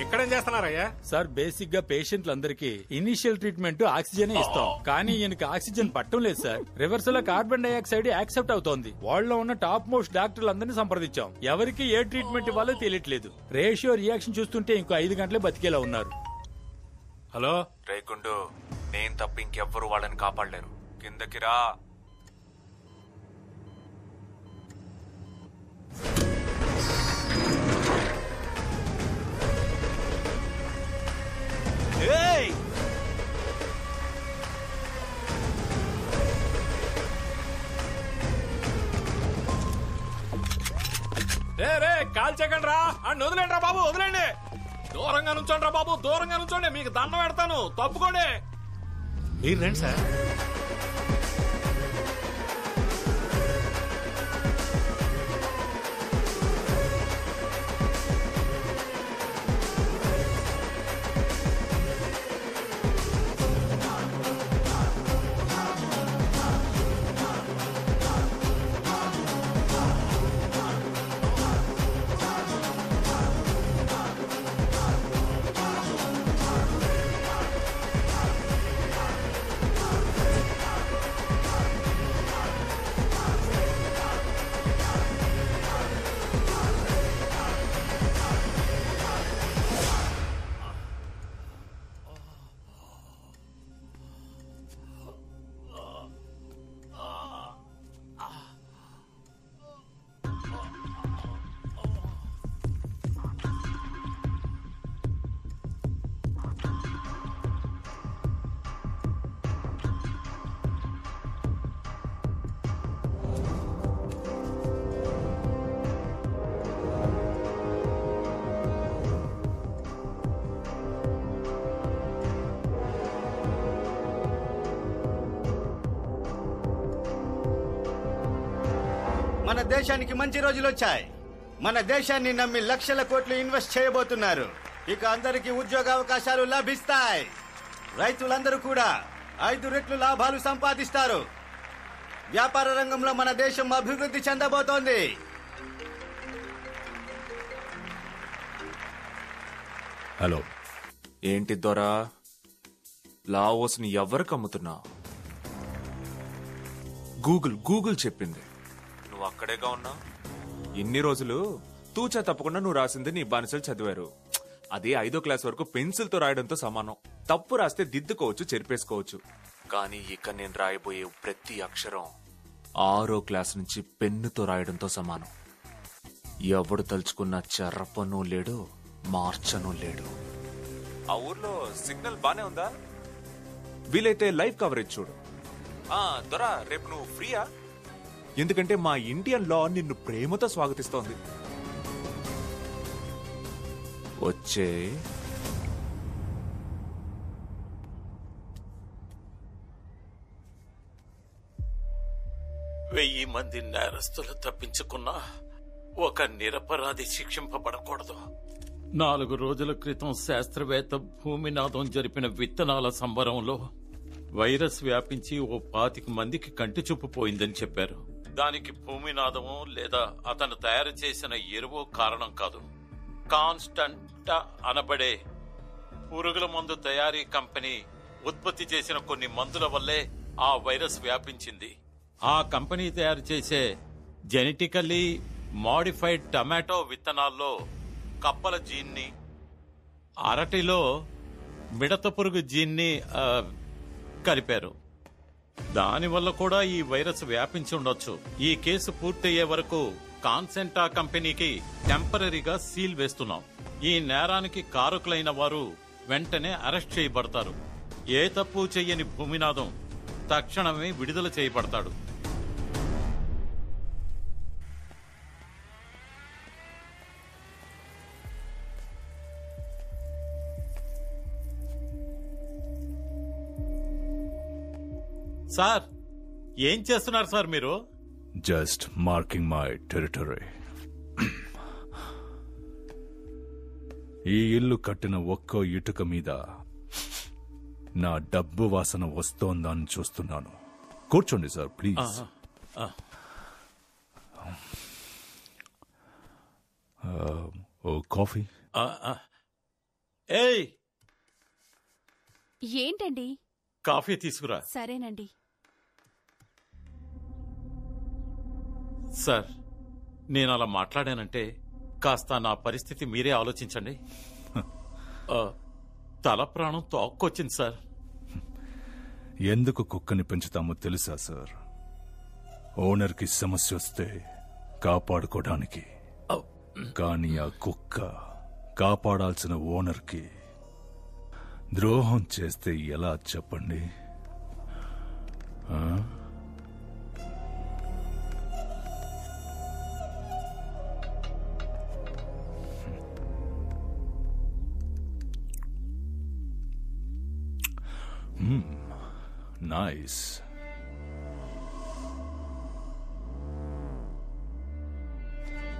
ఇక్కడేం చేస్తున్నారయ్యా? సార్, బేసిక్ గా పేషెంట్లందరికీ ఇనిషియల్ ట్రీట్మెంట్ ఆక్సిజన్ ఇస్తాం, కానీ ఈయనకి ఆక్సిజన్ పట్టం లేదు సార్. రివర్స్ లో కార్బన్ డైఆక్సైడ్ యాక్సెప్ట్ అవుతోంది. వాళ్ళలో ఉన్న టాప్ మోస్ట్ డాక్టర్లందరినీ సంప్రదించాం. ఎవరికి ఏ ట్రీట్మెంట్ ఇవ్వాలో తెలియట్లేదు. రేషియో రియాక్షన్ చూస్తుంటే ఇంకో 5 గంటలే బతికేలా ఉన్నారు. హలో రేగుండు, నేను తప్ప ఇంకెవ్వరు వాళ్ళని కాపాడలేరు. కిందకి రా. కాల్ చేయకండి రా. అని వదిలేండి రా బాబు, వదిలేండి. దూరంగా నుంచోండి రా బాబు, దూరంగా నుంచోండి. మీకు దండం పెడతాను, తప్పుకోండి. మీరు రండి సార్. మన దేశానికి మంచి రోజులు వచ్చాయి. మన దేశాన్ని నమ్మి లక్షల కోట్లు ఇన్వెస్ట్ చేయబోతున్నారు. ఇక అందరికీ ఉద్యోగ అవకాశాలు లభిస్తాయి. రైతులందరూ కూడా 5 రెట్లు లాభాలు సంపాదిస్తారు. వ్యాపార రంగంలో మన దేశం అభివృద్ధి చెందబోతోంది. హలో, ఏంటి దొరా, లావోస్ ని ఎవరికి అమ్ముతున్నా? గూగుల్ చెప్పింది. నువ్వు అక్కడేగా ఉన్నా. ఇన్ని రోజులు తూచా తప్పకుండా నువ్వు రాసింది నీ బానిసలు చదివారు. అదే 5వ క్లాస్ వరకు పెన్సిల్ తో రాయడంతో సమానం. తప్పు రాస్తే దిద్దుకోవచ్చు, చెరిపేసుకోవచ్చు. కానీ ఇక నేను రాయబోయే ప్రతి అక్షరం 6వ క్లాస్ నుంచి పెన్నుతో రాయడంతో సమానం. ఎవడు తలుచుకున్న చెర్రపను లేడు, మార్చను లేడు. ఆ ఊర్లో సిగ్నల్ బానే ఉందా? వీలైతే లైవ్ కవరేజ్ చూడు. దొరా, రేపు నువ్వు ఫ్రీయా? ఎందుకంటే మా ఇండియన్ లా నిన్ను ప్రేమతో స్వాగతిస్తోంది. వచ్చే వెయ్యి మంది నేరస్తులు తప్పించుకున్నా ఒక నిరపరాధి శిక్షింపబడకూడదు. 4 రోజుల క్రితం శాస్త్రవేత్త భూమినాథం జరిపిన విత్తనాల సంబరంలో వైరస్ వ్యాపించి ఓ 25 మందికి కంటి చూపు పోయిందని చెప్పారు. దానికి భూమినాథమో లేదా అతను తయారు చేసిన ఎరువో కారణం కాదు. కాన్స్టంట్ అనబడే పురుగుల మందు తయారీ కంపెనీ ఉత్పత్తి చేసిన కొన్ని మందుల వల్లే ఆ వైరస్ వ్యాపించింది. ఆ కంపెనీ తయారు చేసే జెనెటికల్లీ మోడిఫైడ్ టమాటో విత్తనాల్లో కప్పల జీన్ని, అరటిలో మిడత పురుగు జీన్ని కలిపారు. దానివల్ల కూడా ఈ వైరస్ వ్యాపించి ఉండొచ్చు. ఈ కేసు పూర్తయ్యే వరకు కాన్సెంటా కంపెనీకి టెంపరీగా సీల్ వేస్తున్నాం. ఈ నేరానికి కారకులైన వారు వెంటనే అరెస్ట్ చేయబడతారు. ఏ తప్పు చెయ్యని భూమినాథం తక్షణమే విడుదల చేయబడతాడు. సార్, ఏం చేస్తున్నారు సార్ మీరు? Just marking my territory. ఈ ఇల్లు కట్టిన ఒక్కో ఇటుక మీద నా డబ్బు వాసన వస్తోందని చూస్తున్నాను. కూర్చోండి సార్, ప్లీజ్. Oh coffee. ఏయ్, ఏంటండి? కాఫీ తీసుకురా. సరేనండి. సార్, నేను అలా మాట్లాడానంటే కాస్త నా పరిస్థితి మీరే ఆలోచించండి. తల ప్రాణం తోక్కొచ్చింది సార్. ఎందుకు కుక్కని పెంచుతామో తెలుసా సార్? ఓనర్కి సమస్య వస్తే కాపాడుకోవడానికి. కానీ ఆ కుక్క కాపాడాల్సిన ఓనర్కి ద్రోహం చేస్తే ఎలా చెప్పండి? నైస్.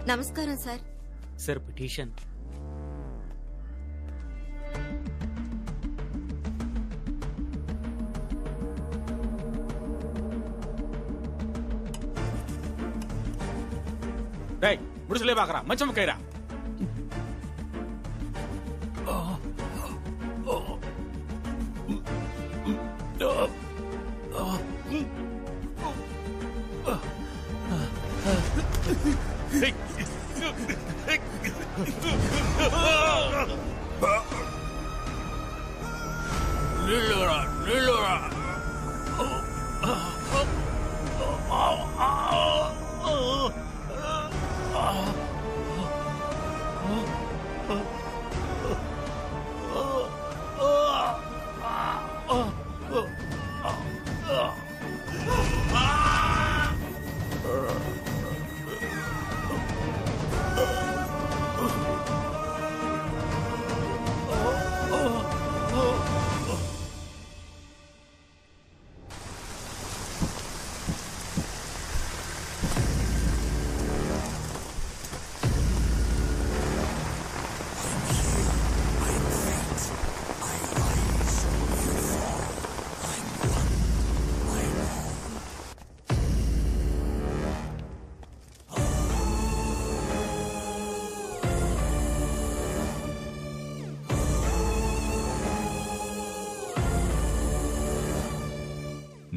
నమస్కారం సార్. Sir, petition. ముడుసులే బాకరా, మంచం కైరా. నీళ్ళురా, నీళ్ళురా.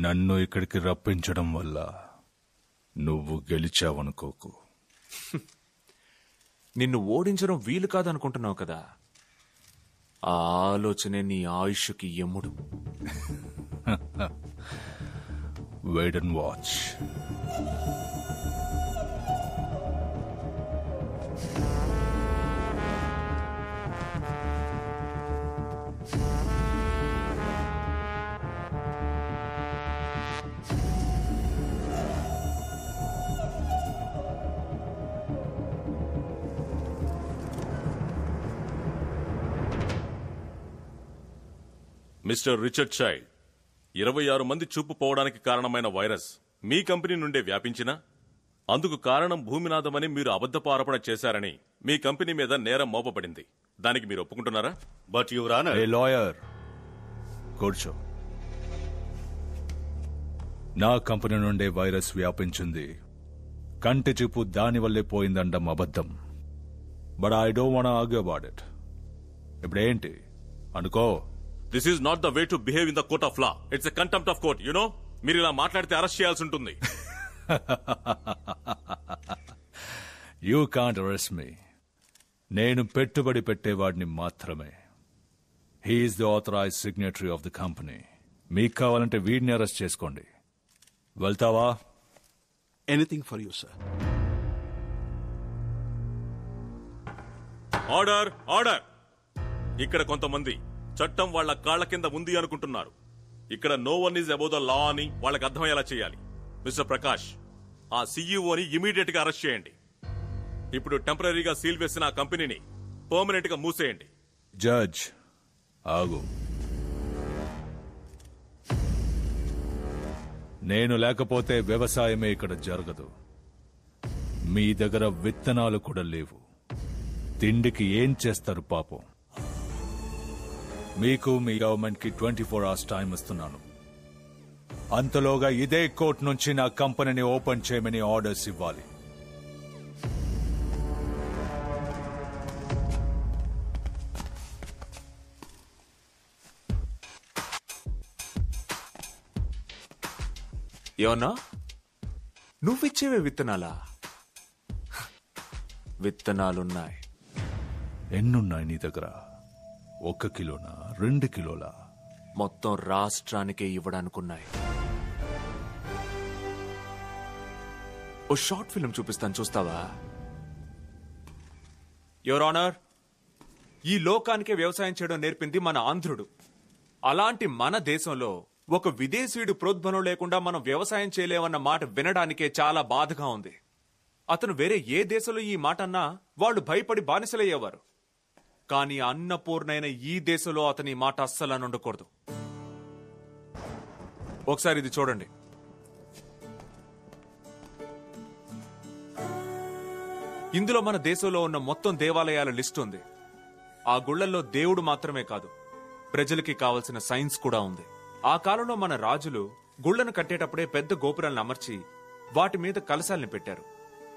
నన్ను ఇక్కడికి రప్పించడం వల్ల నువ్వు గెలిచావనుకోకు. నిన్ను ఓడించడం వీలు కాదనుకుంటున్నావు కదా? ఆ ఆలోచనే నీ ఆయుష్కి యముడు. Wait and watch. Mister Richard child, 26 మంది చూపు పోవడానికి కారణమైన వైరస్ మీ కంపెనీ నుండే వ్యాపించినా అందుకు కారణం భూమినాథమని మీరు అబద్ధపు ఆరోపణ చేశారని మీ కంపెనీ మీద నేరం మోపబడింది. దానికి మీరు ఒప్పుకుంటున్నారా? But your honour. ఏ లాయర్, కూర్చో. నా కంపెనీ నుండే వైరస్ వ్యాపించింది, కంటి చూపు దానివల్లే పోయిందండం అబద్ధం. But I don't want argue about it. ఇప్పుడేంటి అనుకో. This is not the way to behave in the court of law. It's a contempt of court. You know, మీరు ఇలా మాట్లాడితే అరెస్ట్ చేయాల్సి ఉంటుంది. You can't arrest me. నేను పెట్టుబడి పెట్టేవాడిని మాత్రమే. He's the authorize signatory of the company. మీకు కావాలంటే వీడిని అరెస్ట్ చేసుకోండి. వెళ్తావా? Anything for you sir. Order, order. ఇక్కడ కొంతమంది చట్టం వాళ్ల కాళ్ల కింద ఉంది అనుకుంటున్నారు. ఇక్కడ no one is above the law అని వాళ్ళకి అర్థమయ్యేలా చేయాలి. మిస్టర్ ప్రకాష్, ఆ సీఈఓని ఇమీడియట్ గా అరెస్ట్ చేయండి. ఇప్పుడు టెంపరీగా సీల్ వేసిన ఆ కంపెనీని పర్మనెంట్ గా మూసేయండి. జడ్జ్ ఆగు. నేను లేకపోతే వ్యవసాయమే ఇక్కడ జరగదు. మీ దగ్గర విత్తనాలు కూడా లేవు. తిండికి ఏం చేస్తారు పాపం? మీకు మీ గవర్నమెంట్ కి 24 hours టైం ఇస్తున్నాను. అంతలోగా ఇదే కోర్టు నుంచి నా కంపెనీని ఓపెన్ చేయమని ఆర్డర్స్ ఇవ్వాలి. ఏమన్నా? నువ్విచ్చేవే విత్తనాలా? విత్తనాలున్నాయి. ఎన్నున్నాయి నీ దగ్గర? 1 కిలోనా, 2 కిలోలా? మొత్తం రాష్ట్రానికే ఇవ్వడానుకున్నాయి. ఓ షార్ట్ ఫిల్మ్ చూపిస్తాను, చూస్తావా? యువర్ ఆనర్, ఈ లోకానికే వ్యవసాయం చేయడం నేర్పింది మన ఆంధ్రుడు. అలాంటి మన దేశంలో ఒక విదేశీయుడు ప్రోద్బలం లేకుండా మనం వ్యవసాయం చేయలేమన్న మాట వినడానికే చాలా బాధగా ఉంది. అతను వేరే ఏ దేశంలో ఈ మాట అన్నా వాళ్ళు భయపడి బానిసలయ్యేవారు. కానీ అన్నపూర్ణైన ఈ దేశంలో అతని మాట అస్సలు అని ఉండకూడదు. ఒకసారి ఇది చూడండి. ఇందులో మన దేశంలో ఉన్న మొత్తం దేవాలయాల లిస్ట్ ఉంది. ఆ గుళ్లల్లో దేవుడు మాత్రమే కాదు, ప్రజలకి కావలసిన సైన్స్ కూడా ఉంది. ఆ కాలంలో మన రాజులు గుళ్లను కట్టేటప్పుడే పెద్ద గోపురాలను అమర్చి వాటి మీద కలశాలని పెట్టారు.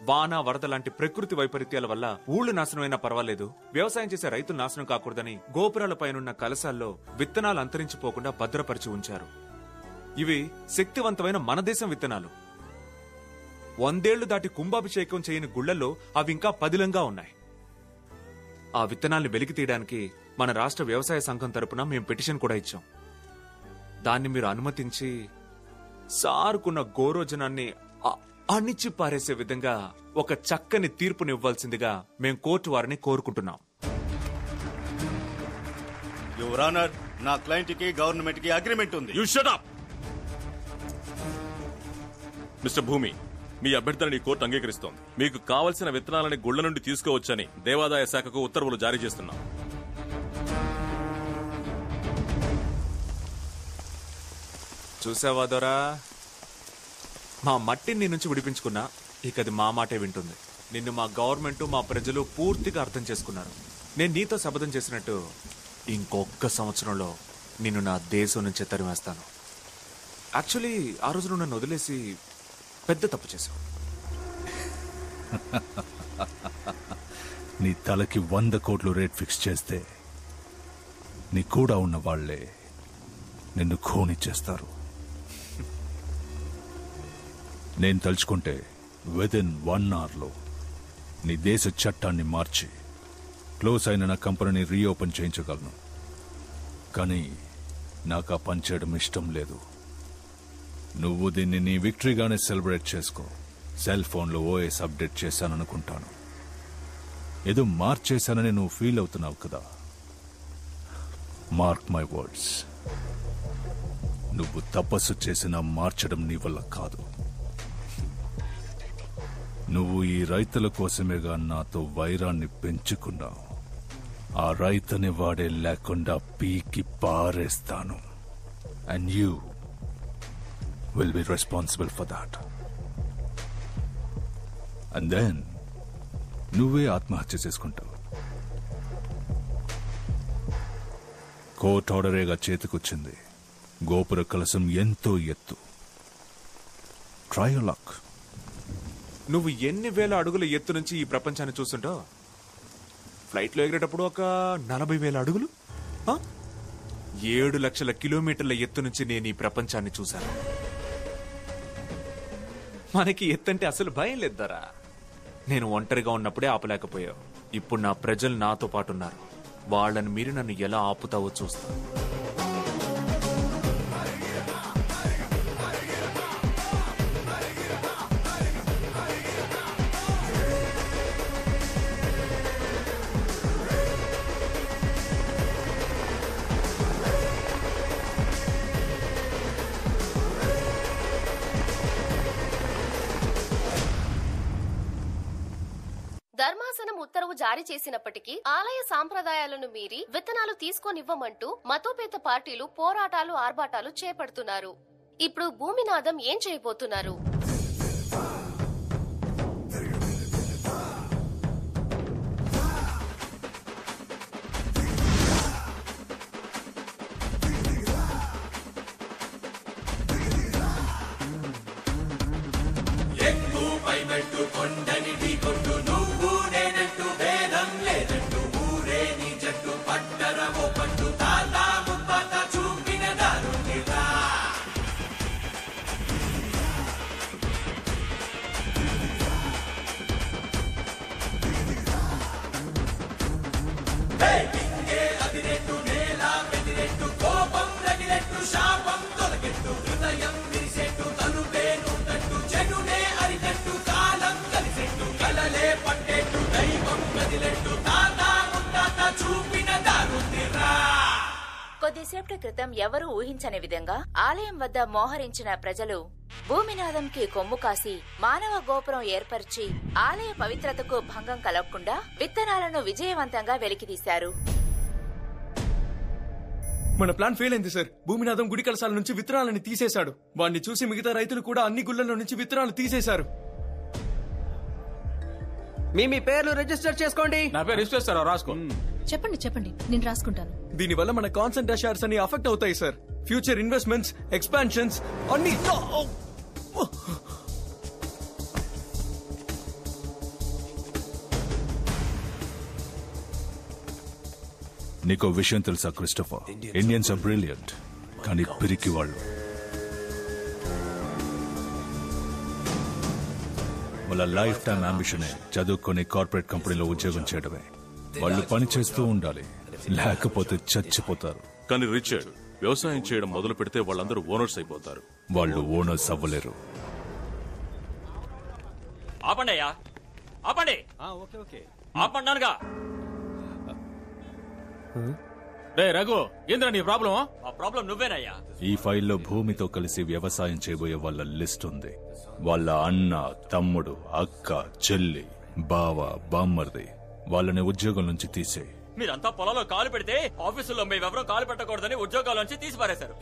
వాన, వరద లాంటి ప్రకృతి వైపరీత్యాల వల్ల ఊళ్లు నాశనమైనా పర్వాలేదు, వ్యవసాయం చేసే రైతులు నాశనం కాకూడదని గోపురాలపైనున్న కలశాల్లో విత్తనాలు అంతరించిపోకుండా భద్రపరిచి ఉంచారు. ఇవి శక్తివంతమైన మన దేశం విత్తనాలు. 100 ఏళ్లు దాటి కుంభాభిషేకం చేయని గుళ్లలో అవి ఇంకా పదిలంగా ఉన్నాయి. ఆ విత్తనాల్ని వెలికి తీయడానికి మన రాష్ట్ర వ్యవసాయ సంఘం తరపున మేము పిటిషన్ కూడా ఇచ్చాం. దాన్ని మీరు అనుమతించి సారుకున్న గోరోజనాన్ని అణిచి పారేసే విధంగా ఒక చక్కని తీర్పునివ్వాల్సిందిగా మేం కోర్టు వారిని కోరుకుంటున్నాం. యువర్ ఆనర్, నా క్లయింట్ కి గవర్నమెంట్ కి అగ్రిమెంట్ ఉంది. You shut up. మిస్టర్ భూమి, మీ అభ్యర్థనని కోర్టు అంగీకరిస్తోంది. మీకు కావలసిన విత్తనాలని గుళ్ల నుండి తీసుకోవచ్చని దేవాదాయ శాఖకు ఉత్తర్వులు జారీ చేస్తున్నాం. చూసావా దొరా, మా మట్టిని నీ నుంచి విడిపించుకున్నా ఇక అది మా మాటే వింటుంది. నిన్ను మా గవర్నమెంట్, మా ప్రజలు పూర్తిగా అర్థం చేసుకున్నారు. నేను నీతో శపథం చేసినట్టు ఇంకొక సంవత్సరంలో నిన్ను నా దేశం నుంచి తరిమేస్తాను. యాక్చువల్లీ ఆ రోజు నువ్వు నన్ను వదిలేసి పెద్ద తప్పు చేశావు. నీ తలకి 100 కోట్లు రేట్ ఫిక్స్ చేస్తే నీ కూడా ఉన్న వాళ్లే నిన్ను ఖూనిచ్చేస్తారు. నేను తలుచుకుంటే విదిన్ 1 hour నీ దేశ చట్టాన్ని మార్చి క్లోజ్ అయిన నా కంపెనీని రీఓపెన్ చేయించగలను. కానీ నాకు ఆ పని చేయడం ఇష్టం లేదు. నువ్వు దీన్ని నీ విక్టరీగానే సెలబ్రేట్ చేసుకో. సెల్ ఫోన్లో ఓఎస్ అప్డేట్ చేశాననుకుంటాను. ఏదో మార్చేశానని నువ్వు ఫీల్ అవుతున్నావు కదా. మార్క్ మై వర్డ్స్, నువ్వు తపస్సు చేసినా మార్చడం నీ వల్ల కాదు. నువ్వు ఈ రైతుల కోసమేగా నాతో వైరాన్ని పెంచుకున్నావు. ఆ రైతుని వాడే లేకుండా పీకి పారేస్తాను. And you will be responsible for that. And then నువ్వే ఆత్మహత్య చేసుకుంటావు. కోర్ట్ ఆర్డరేగా చేతికొచ్చింది. గోపుర కలసం ఎంతో ఎత్తు. Try your luck. నువ్వు ఎన్ని వేల అడుగుల ఎత్తు నుంచి ఈ ప్రపంచాన్ని చూస్తుంటావు? ఫ్లైట్లో ఎగిరేటప్పుడు ఒక 40,000 అడుగులు, 7 లక్షల కిలోమీటర్ల ఎత్తు నుంచి నేను ఈ ప్రపంచాన్ని చూశాను. మనకి ఎత్తంటే అసలు భయం లేద్దరా. నేను ఒంటరిగా ఉన్నప్పుడే ఆపలేకపోయావు. ఇప్పుడు నా ప్రజలు నాతో పాటు ఉన్నారు. వాళ్ళని మీరు నన్ను ఎలా ఆపుతావో చూస్తాను. ధర్మాసనం ఉత్తర్వు జారీ చేసినప్పటికీ ఆలయ సాంప్రదాయాలను మీరి విత్తనాలు తీసుకోనివ్వమంటూ మతోపేత పార్టీలు పోరాటాలు ఆర్భాటాలు చేపడుతున్నారు. ఇప్పుడు భూమినాథం ఏం చేయబోతున్నారు? కొద్దిసేపటి క్రితం ఎవరూ ఊహించని విధంగా ఆలయం వద్ద మోహరించిన ప్రజలు భూమినాథంకి కొమ్ము కాసి మానవ గోపురం ఏర్పరిచి ఆలయ పవిత్రతకు భంగం కలగకుండా విత్తనాలను విజయవంతంగా వెలికితీశారు. మన ప్లాన్ ఫెయిల్ అయింది సార్. భూమినాథం గుడి కలశాల నుంచి విత్తనాలని తీసేశాడు. వాడిని చూసి మిగతా రైతులు కూడా అన్ని గుళ్లలో నుంచి విత్తనాలు తీసేశారు. మీ పేర్లు రిజిస్టర్ చేసుకోండి. నా పేరు రిజిస్టర్ చేస్తారా? రాసుకో. చెప్పండి, నేను రాసుకుంటాను. దీనివల్ల మన కాన్సెంట్ షేర్స్ అన్ని అఫెక్ట్ అవుతాయి సార్. ఫ్యూచర్ ఇన్వెస్ట్మెంట్స్, ఎక్స్పాన్షన్స్ అన్ని. నీకో విషయం తెలుసా క్రిస్టోఫర్? ఇండియన్స్ ఆర్ బ్రిలియంట్, కానీ పిరికి వాళ్ళు. వాళ్ళ లైఫ్ టైం అంబిషనే చదువుకొని కార్పొరేట్ కంపెనీలో ఉద్యోగం చేయడమే. వాళ్ళు పని చేస్తూ ఉండాలి, లేకపోతే చచ్చిపోతారు. కానీ రిచర్డ్, వ్యవసాయం చేయడం మొదలు పెడితే వాళ్ళందరూ ఓనర్స్ అయిపోతారు. వాళ్ళు ఓనర్స్ అవ్వలేరు. ఆపండి అయ్యా, ఆపండి. ఆపండానుగా. రే రఘు, ఏంద్రా నీ ప్రాబ్లం? ఆ ప్రాబ్లం నువ్వేనయ్యా. ఈ ఫైల్లో భూమితో కలిసి వ్యవసాయం చేయబోయే వాళ్ళ లిస్ట్ ఉంది. వాళ్ళ అన్న, తమ్ముడు, అక్క, చెల్లి, బావ, బామ్మర్ది. వాళ్ళని ఉద్యోగం నుంచి తీసే. మీరంతా పొలంలో కాలు పెడితే ఆఫీసుల్లో మేమెవరో కాలు పెట్టకూడదని ఉద్యోగాల నుంచి తీసి పారేశారు.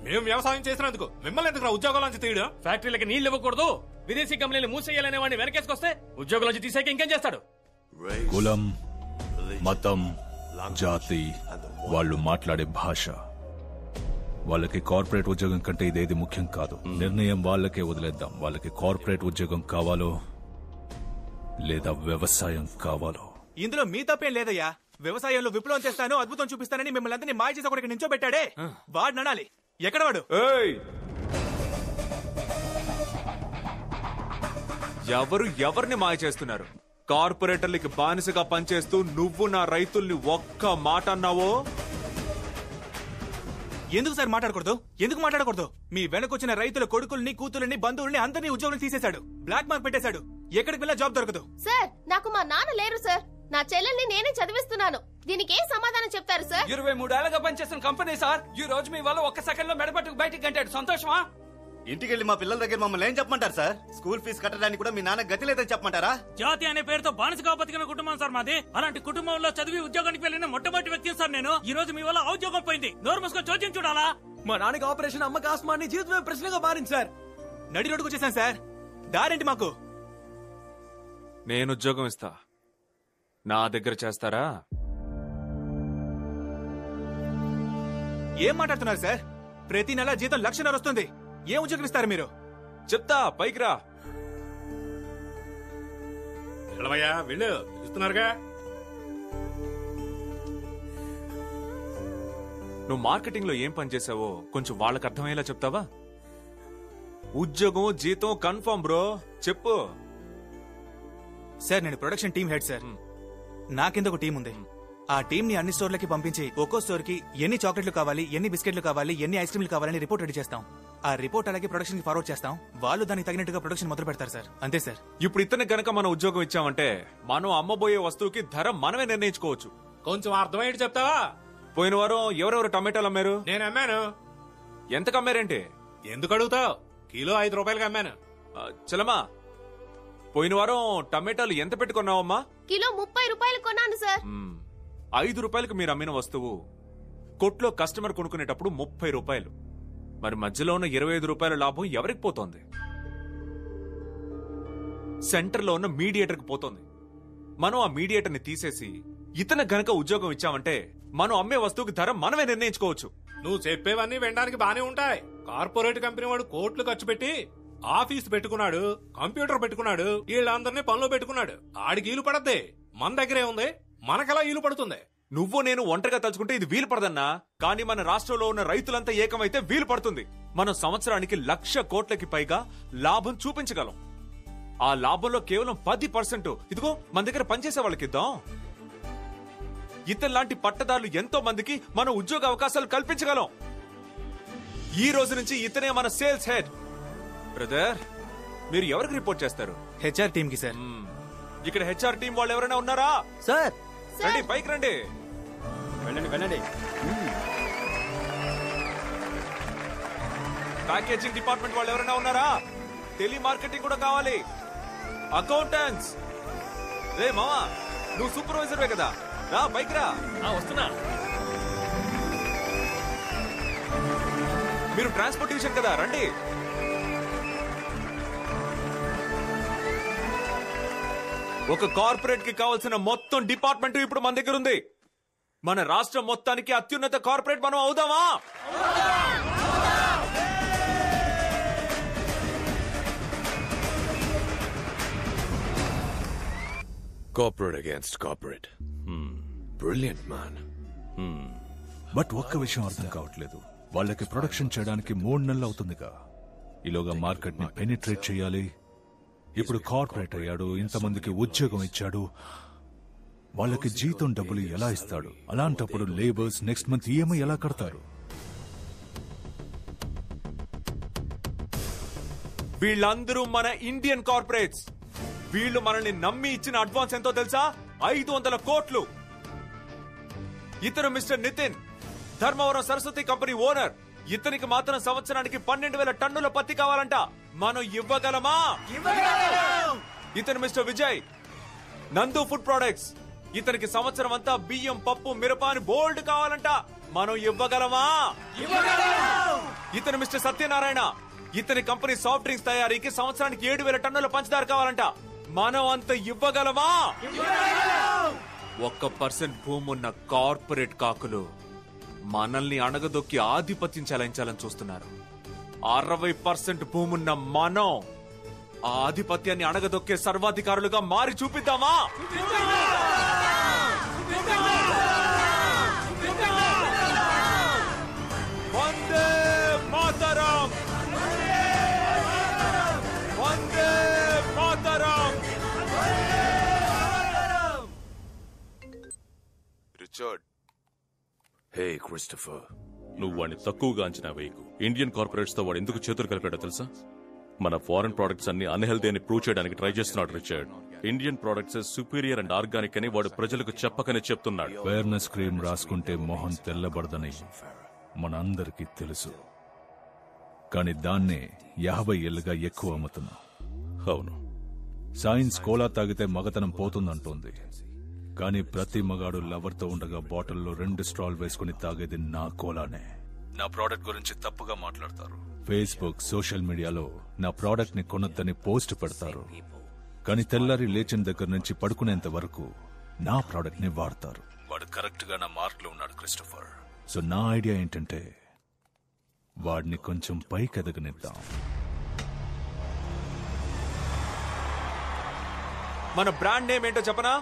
మేము వ్యవసాయం చేసినందుకు మిమ్మల్ని ఎందుకు ఉద్యోగాల నుంచి తీయడం? ఫ్యాక్టరీలకి నీళ్లు ఇవ్వకూడదు, విదేశీ కంపెనీలు మూసేయాలనే వాడిని వెనకేసుకొస్తే ఉద్యోగుల నుంచి తీసాక ఇంకేం చేస్తాడు? కులం, మతం, జాతి, వాళ్ళు మాట్లాడే భాష. వాళ్ళకి కార్పొరేట్ ఉద్యోగం కంటే ఇదేది ముఖ్యం కాదు. నిర్ణయం వాళ్ళకే వదిలేద్దాం. వాళ్ళకి కార్పొరేట్ ఉద్యోగం కావాలో లేదా వ్యవసాయం కావాలో. ఇందులో మీ తప్పేం లేదయ్యా. వ్యవసాయంలో విప్లవం చేస్తాను, అద్భుతం చూపిస్తానని మిమ్మల్ని అందరినీ మాయ చేసి ఒకరికి నించోబెట్టాడే, వాడు నడాలి. ఎక్కడ వాడు? ఎవరిని మాయ చేస్తున్నారు? కార్పొరేటర్లకి బానిసగా పనిచేస్తూ నువ్వు నా రైతుల్ని ఒక్క మాట అన్నావో ఎందుకు సార్ మాట్లాడకూడదు? ఎందుకు మాట్లాడకూడదు? మీ వెనకొచ్చిన రైతుల కొడుకుల్ని, కూతుల్ని, బంధువుల్ని అందరినీ ఉద్యోగం తీసేశాడు. బ్లాక్ మార్క్ పెట్టేశాడు. ఎక్కడికి వెళ్ళా జాబ్ దొరకదు. సార్, నాకు మా నాన్న లేరు సార్. నా చెల్లెల్ని నేనే చదివిస్తున్నాను. దీనికి ఏం సమాధానం చెప్తారు సార్? 23 ఏళ్లుగా పనిచేసిన కంపెనీ సార్, ఈ రోజు మీ వల్ల ఒక్క సెకండ్ లో మెడపట్టుకు బయటికి గంటాడు. సంతోషమా? ఇంటికెళ్ళి మా పిల్లల దగ్గర మమ్మల్ని ఏం చెప్పమంటారు సార్? స్కూల్ ఫీజు కట్టడానికి కూడా మీ నాన్న గతి లేదని చెప్పమంటారా? జాతి అనే పేరుతో బానిసగా బతికిన కుటుంబం సార్ మాది. అలాంటి కుటుంబంలో చదివి ఉద్యోగానికి వెళ్ళిన మొట్టమొదటి వ్యక్తి సార్ నేను. ఈ రోజు మీ వల్ల ఉద్యోగం పోయింది. నోరు మూసుకొని చోద్యం చూడాలా? మా నాన్నకి ఆపరేషన్, అమ్మకి ఆస్మాని జీవితమే ప్రశ్నగా మారింది సార్. నడి రోడ్డుకు వచ్చేసాను సార్. దారేంటి మాకు? నేను ఉద్యోగం ఇస్తా, నా దగ్గర చేస్తారా? ఏం మాట్లాడుతున్నారు సార్? ప్రతి నెల జీతం 1,00,000 వస్తుంది. ఏం ఉద్యోగం ఇస్తారు మీరు? చెప్తా, పైకి రా. వెళ్ళవయ్యా, వెళ్ళు. ఇస్తున్నారుగా. నువ్వు మార్కెటింగ్ లో ఏం పని చేసావో కొంచెం వాళ్ళకి అర్థమయ్యేలా చెప్తావా? ఉద్యోగం జీతం కన్ఫర్మ్ బ్రో, చెప్పు. సార్, నేను ప్రొడక్షన్ టీమ్ హెడ్ సార్. నా కింద ఒక టీం ఉంది. ఆ టీం ని అన్ని స్టోర్లకి పంపించి ఒక్కో స్టోర్ కి ఎన్ని చాక్లెట్లు కావాలి, ఎన్ని బిస్కెట్లు కావాలి, ఎన్ని ఐస్ క్రీమ్లు కావాలని రిపోర్ట్ రెడీ చేస్తాం. ఆ రిపోర్ట్ అలాగే ప్రొడక్షన్ కి ఫార్వర్డ్ చేస్తాం. వాళ్ళు దానికి తగినట్టుగా ప్రొడక్షన్ మొదలు పెడతారు సార్. అంతే సార్. ఇప్పుడు ఇతను గనక మనం ఉద్యోగం ఇచ్చామంటే మనం అమ్మబోయే వస్తువుకి ధర మనమే నిర్ణయించుకోవచ్చు. కొంచెం అర్థమయ్యేది చెప్తావా? పోయిన వారం ఎవరెవరు టమాటాలు అమ్మారు? నేను అమ్మాను. ఎంతకు అమ్మారేంటి? ఎందుకు అడుగుతావు? కిలో 5 రూపాయలకి అమ్మాను. చలమా, పోయిన వారం టమాటాలు ఎంత పెట్టుకున్నావమ్మా? కిలో 30 రూపాయలు కొన్నాను సార్. 5 రూపాయలకు మీరు అమ్మిన వస్తువు కొట్లో కస్టమర్ కొనుక్కునేటప్పుడు 30 రూపాయలు. మరి మధ్యలో ఉన్న 25 రూపాయల లాభం ఎవరికి పోతోంది? సెంటర్లో ఉన్న మీడియేటర్కి పోతోంది. మనం ఆ మీడియేటర్ ని తీసేసి ఇతను గనక ఉద్యోగం ఇచ్చామంటే మనం అమ్మే వస్తువుకి ధర మనమే నిర్ణయించుకోవచ్చు. నువ్వు చెప్పేవన్నీ వినడానికి బానే ఉంటాయి. కార్పొరేట్ కంపెనీ వాడు కోట్లు ఖర్చు పెట్టి ఆఫీస్ పెట్టుకున్నాడు, కంప్యూటర్ పెట్టుకున్నాడు, వీళ్ళందరినీ పనిలో పెట్టుకున్నాడు. ఆడికి ఈలు పడద్దే. మన దగ్గరే ఉంది, మనకెలా ఈలు పడుతుంది? నువ్వు నేను ఒంటరిగా తలుచుకుంటే ఇది వీలు పడదన్నా. కానీ మన రాష్ట్రంలో ఉన్న రైతులంతా ఏకమైతే వీలు పడుతుంది. మనం సంవత్సరానికి 1,00,000 కోట్లకి పైగా లాభం చూపించగలం. ఆ లాభంలో కేవలం 10% ఇదిగో మన దగ్గర పనిచేసే వాళ్ళకి ఇద్దాం. ఇతని లాంటి పట్టదారులు ఎంతో మందికి మనం ఉద్యోగ అవకాశాలు కల్పించగలం. ఈ రోజు నుంచి ఇతనే మన సేల్స్ హెడ్. బ్రదర్, మీరు ఎవరికి రిపోర్ట్ చేస్తారు? హెచ్ఆర్ టీమ్ కి సార్. ఇక్కడ హెచ్ఆర్ టీం వాళ్ళు ఎవరైనా ఉన్నారా? సార్, రండి, పైకి రండి. వెళ్ళండి వెళ్ళండి. ప్యాకేజింగ్ డిపార్ట్మెంట్ వాళ్ళు ఎవరైనా ఉన్నారా? టెలి మార్కెటింగ్ కూడా కావాలి. అకౌంటెంట్స్. రే మామా, నువ్వు సూపర్వైజర్వే కదా, రా పైకి రా. వస్తున్నా. మీరు ట్రాన్స్పోర్ట్ డివిజన్ కదా, రండి. ఒక కార్పొరేట్ కి కావాల్సిన మొత్తం డిపార్ట్మెంట్ ఇప్పుడు మన దగ్గర ఉంది. మన రాష్ట్రం మొత్తానికి అత్యున్నత కార్పొరేట్ మనం అవుదామా? Corporate against corporate. Brilliant man. But ఒక్క విషయం అర్థం కావట్లేదు. వాళ్ళకి ప్రొడక్షన్ చేయడానికి 3 నెలలు అవుతుందిగా. ఈలోగా మార్కెట్ ని పెనిట్రేట్ చేయాలి. ఇప్పుడు కార్పొరేట్ అయ్యాడు, ఇంతమందికి ఉద్యోగం ఇచ్చాడు. వాళ్ళకి జీతం డబ్బులు ఎలా ఇస్తాడు? అలాంటప్పుడు లేబర్స్ నెక్స్ట్ మంత్ ఈఎంఐ ఎలా కడతారు? వీళ్ళందరూ మన ఇండియన్ కార్పొరేట్స్. వీళ్ళు మనల్ని నమ్మి ఇచ్చిన అడ్వాన్స్ ఎంతో తెలుసా? 500 కోట్లు. ఇతను mister Nitin, Dharmavaram Saraswati company owner. ఇతనికి మాత్రం సంవత్సరానికి 12,000 టన్నుల పత్తి కావాలంట. మనం ఇవ్వగలమా? ఇతను మిస్టర్ విజయ్, నందు ఫుడ్ ప్రొడక్ట్స్. ఇతనికి సంవత్సరం అంతా బియ్యం, పప్పు, మిరప అని బోల్డ్ కావాలంట. మనం ఇవ్వగలమా? ఇతను మిస్టర్ సత్యనారాయణ. ఇతని కంపెనీ సాఫ్ట్ డ్రింక్స్ తయారీకి సంవత్సరానికి 7,000 టన్నుల పంచదార కావాలంట. మనం అంత ఇవ్వగలమా? 1% భూమి ఉన్న కార్పొరేట్ కాకులు మనల్ని అణగదొక్కి ఆధిపత్యం చెలాయించాలని చూస్తున్నారు. 60% భూమున్న మనం ఆ ఆధిపత్యాన్ని అణగదొక్కే సర్వాధికారులుగా మారి చూపిద్దామా? వందే మాతరం! వందే మాతరం! రిచర్డ్, హే క్రిస్టఫర్, నువ్వు వాడిని తక్కువగా అంచనా వేయకు. ఇండియన్ కార్పొరేట్స్ తో వాడు ఎందుకు చేతులు కలిపాడో తెలుసా? మన ఫారెన్ ప్రొడక్ట్స్ అన్ని అన్హెల్దీ అని ప్రూవ్ చేయడానికి ట్రై చేస్తున్నాడు Richard. Indian products superior and organic అని వాడు ప్రజలకు చెప్పకనే చెప్తున్నాడు. ఫెయిర్నెస్ క్రీమ్ రాసుకుంటే మొహం తెల్లబడదని మనందరికీ తెలుసు, కానీ దాన్నే 50 ఏళ్లుగా ఎక్కువ అమ్ముతున్నాం. అవును, సైన్స్ కోలా తాగితే మగతనం పోతుందంటోంది, కానీ ప్రతి మగాడు లవర్తో ఉండగా బాటిల్లో 2 స్ట్రాల్ వేసుకుని తాగేది నా కోలానే. నా ప్రోడక్ట్ గురించి తప్పుగా మాట్లాడతారు. ఫేస్బుక్, సోషల్ మీడియాలో నా ప్రోడక్ట్ ని కొనొద్దని పోస్ట్ పెడతారు, కానీ తెల్లారి లేచిన దగ్గర నుంచి పడుకునేంత వరకు నా ప్రోడక్ట్ ని వాడతారు. వాడు కరెక్ట్ గా నా మార్క్ లో ఉన్నాడు క్రిస్టోఫర్. సో నా ఐడియా ఏంటంటే వాడిని కొంచెం పైకి ఎదగనిద్దాం. మన బ్రాండ్ నేమ్ ఏంటో చెప్పనా?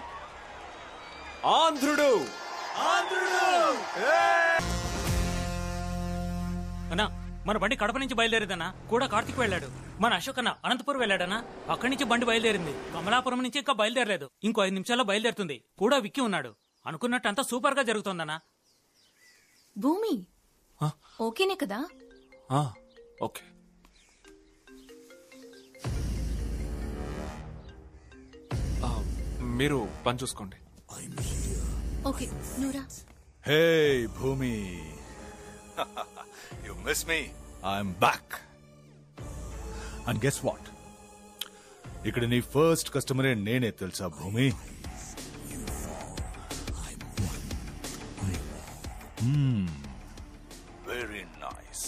ఆంధ్రుడు. అన్నా, మన బండి కడప నుంచి బయలుదేరేదన్నా. కూడా కార్తిక్ వెళ్ళాడు. మన అశోక్ అన్న అనంతపురం వెళ్ళాడన్నా. అక్కడి నుంచి బండి బయలుదేరింది. కమలాపురం నుంచి ఇంకా బయలుదేరలేదు. ఇంకో 5 నిమిషాల్లో బయలుదేరుతుంది. కూడా విక్కి ఉన్నాడు. అనుకున్నట్టు అంతా సూపర్ గా జరుగుతోందన్నా. భూమి ఓకేనే కదా? ఓకే. మీరు పని చూసుకోండి. ఓకే, నూరా. హే భూమి, you miss me? I'm back. And guess what, ఇక్కడ నీ ఫస్ట్ కస్టమరే నేనే తెలుసా భూమి? Very nice,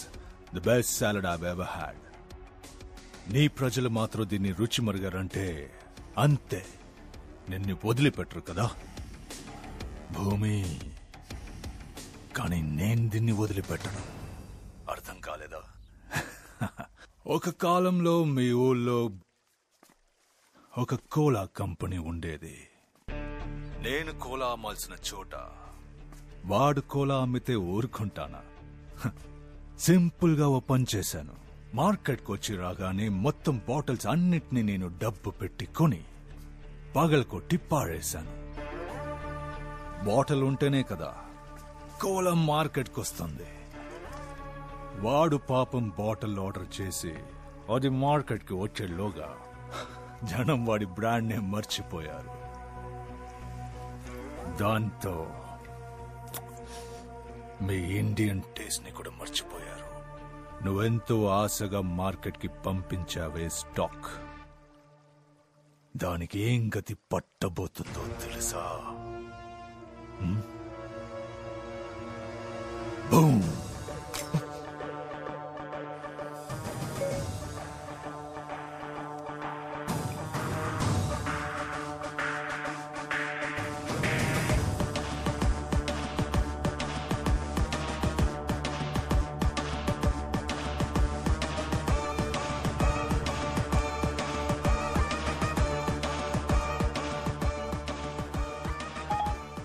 the best salad I've ever had. నీ ప్రజలు మాత్రం దీన్ని రుచి మరుగారంటే అంతే, నిన్ను వదిలిపెట్టరు కదా భూమి. కానీ నేను దీన్ని వదిలిపెట్టను. అర్థం కాలేదా? ఒక కాలంలో మీ ఊళ్ళో ఒక కోలా కంపెనీ ఉండేది. నేను కోలా అమ్మాల్సిన చోట వాడు కోలా అమ్మితే ఊరుకుంటానా? సింపుల్ గా ఓ పని చేశాను. మార్కెట్కి వచ్చి రాగానే మొత్తం బాటిల్స్ అన్నిటినీ నేను డబ్బు పెట్టి కొని పగలకొట్టి పాడేశాను. బాటిల్ ఉంటేనే కదా కోలా మార్కెట్కి వస్తుంది. వాడు పాపం బాటిల్ ఆర్డర్ చేసి అది మార్కెట్కి వచ్చేలోగా జనం వాడి బ్రాండ్ నేమ్ మర్చిపోయారు. దాంతో మీ ఇండియన్ టేస్ట్ ని కూడా మర్చిపోయారు. నువ్వెంతో ఆశగా మార్కెట్కి పంపించావే స్టాక్, దానికి ఏం గతి పట్టబోతుందో తెలుసా? Boom.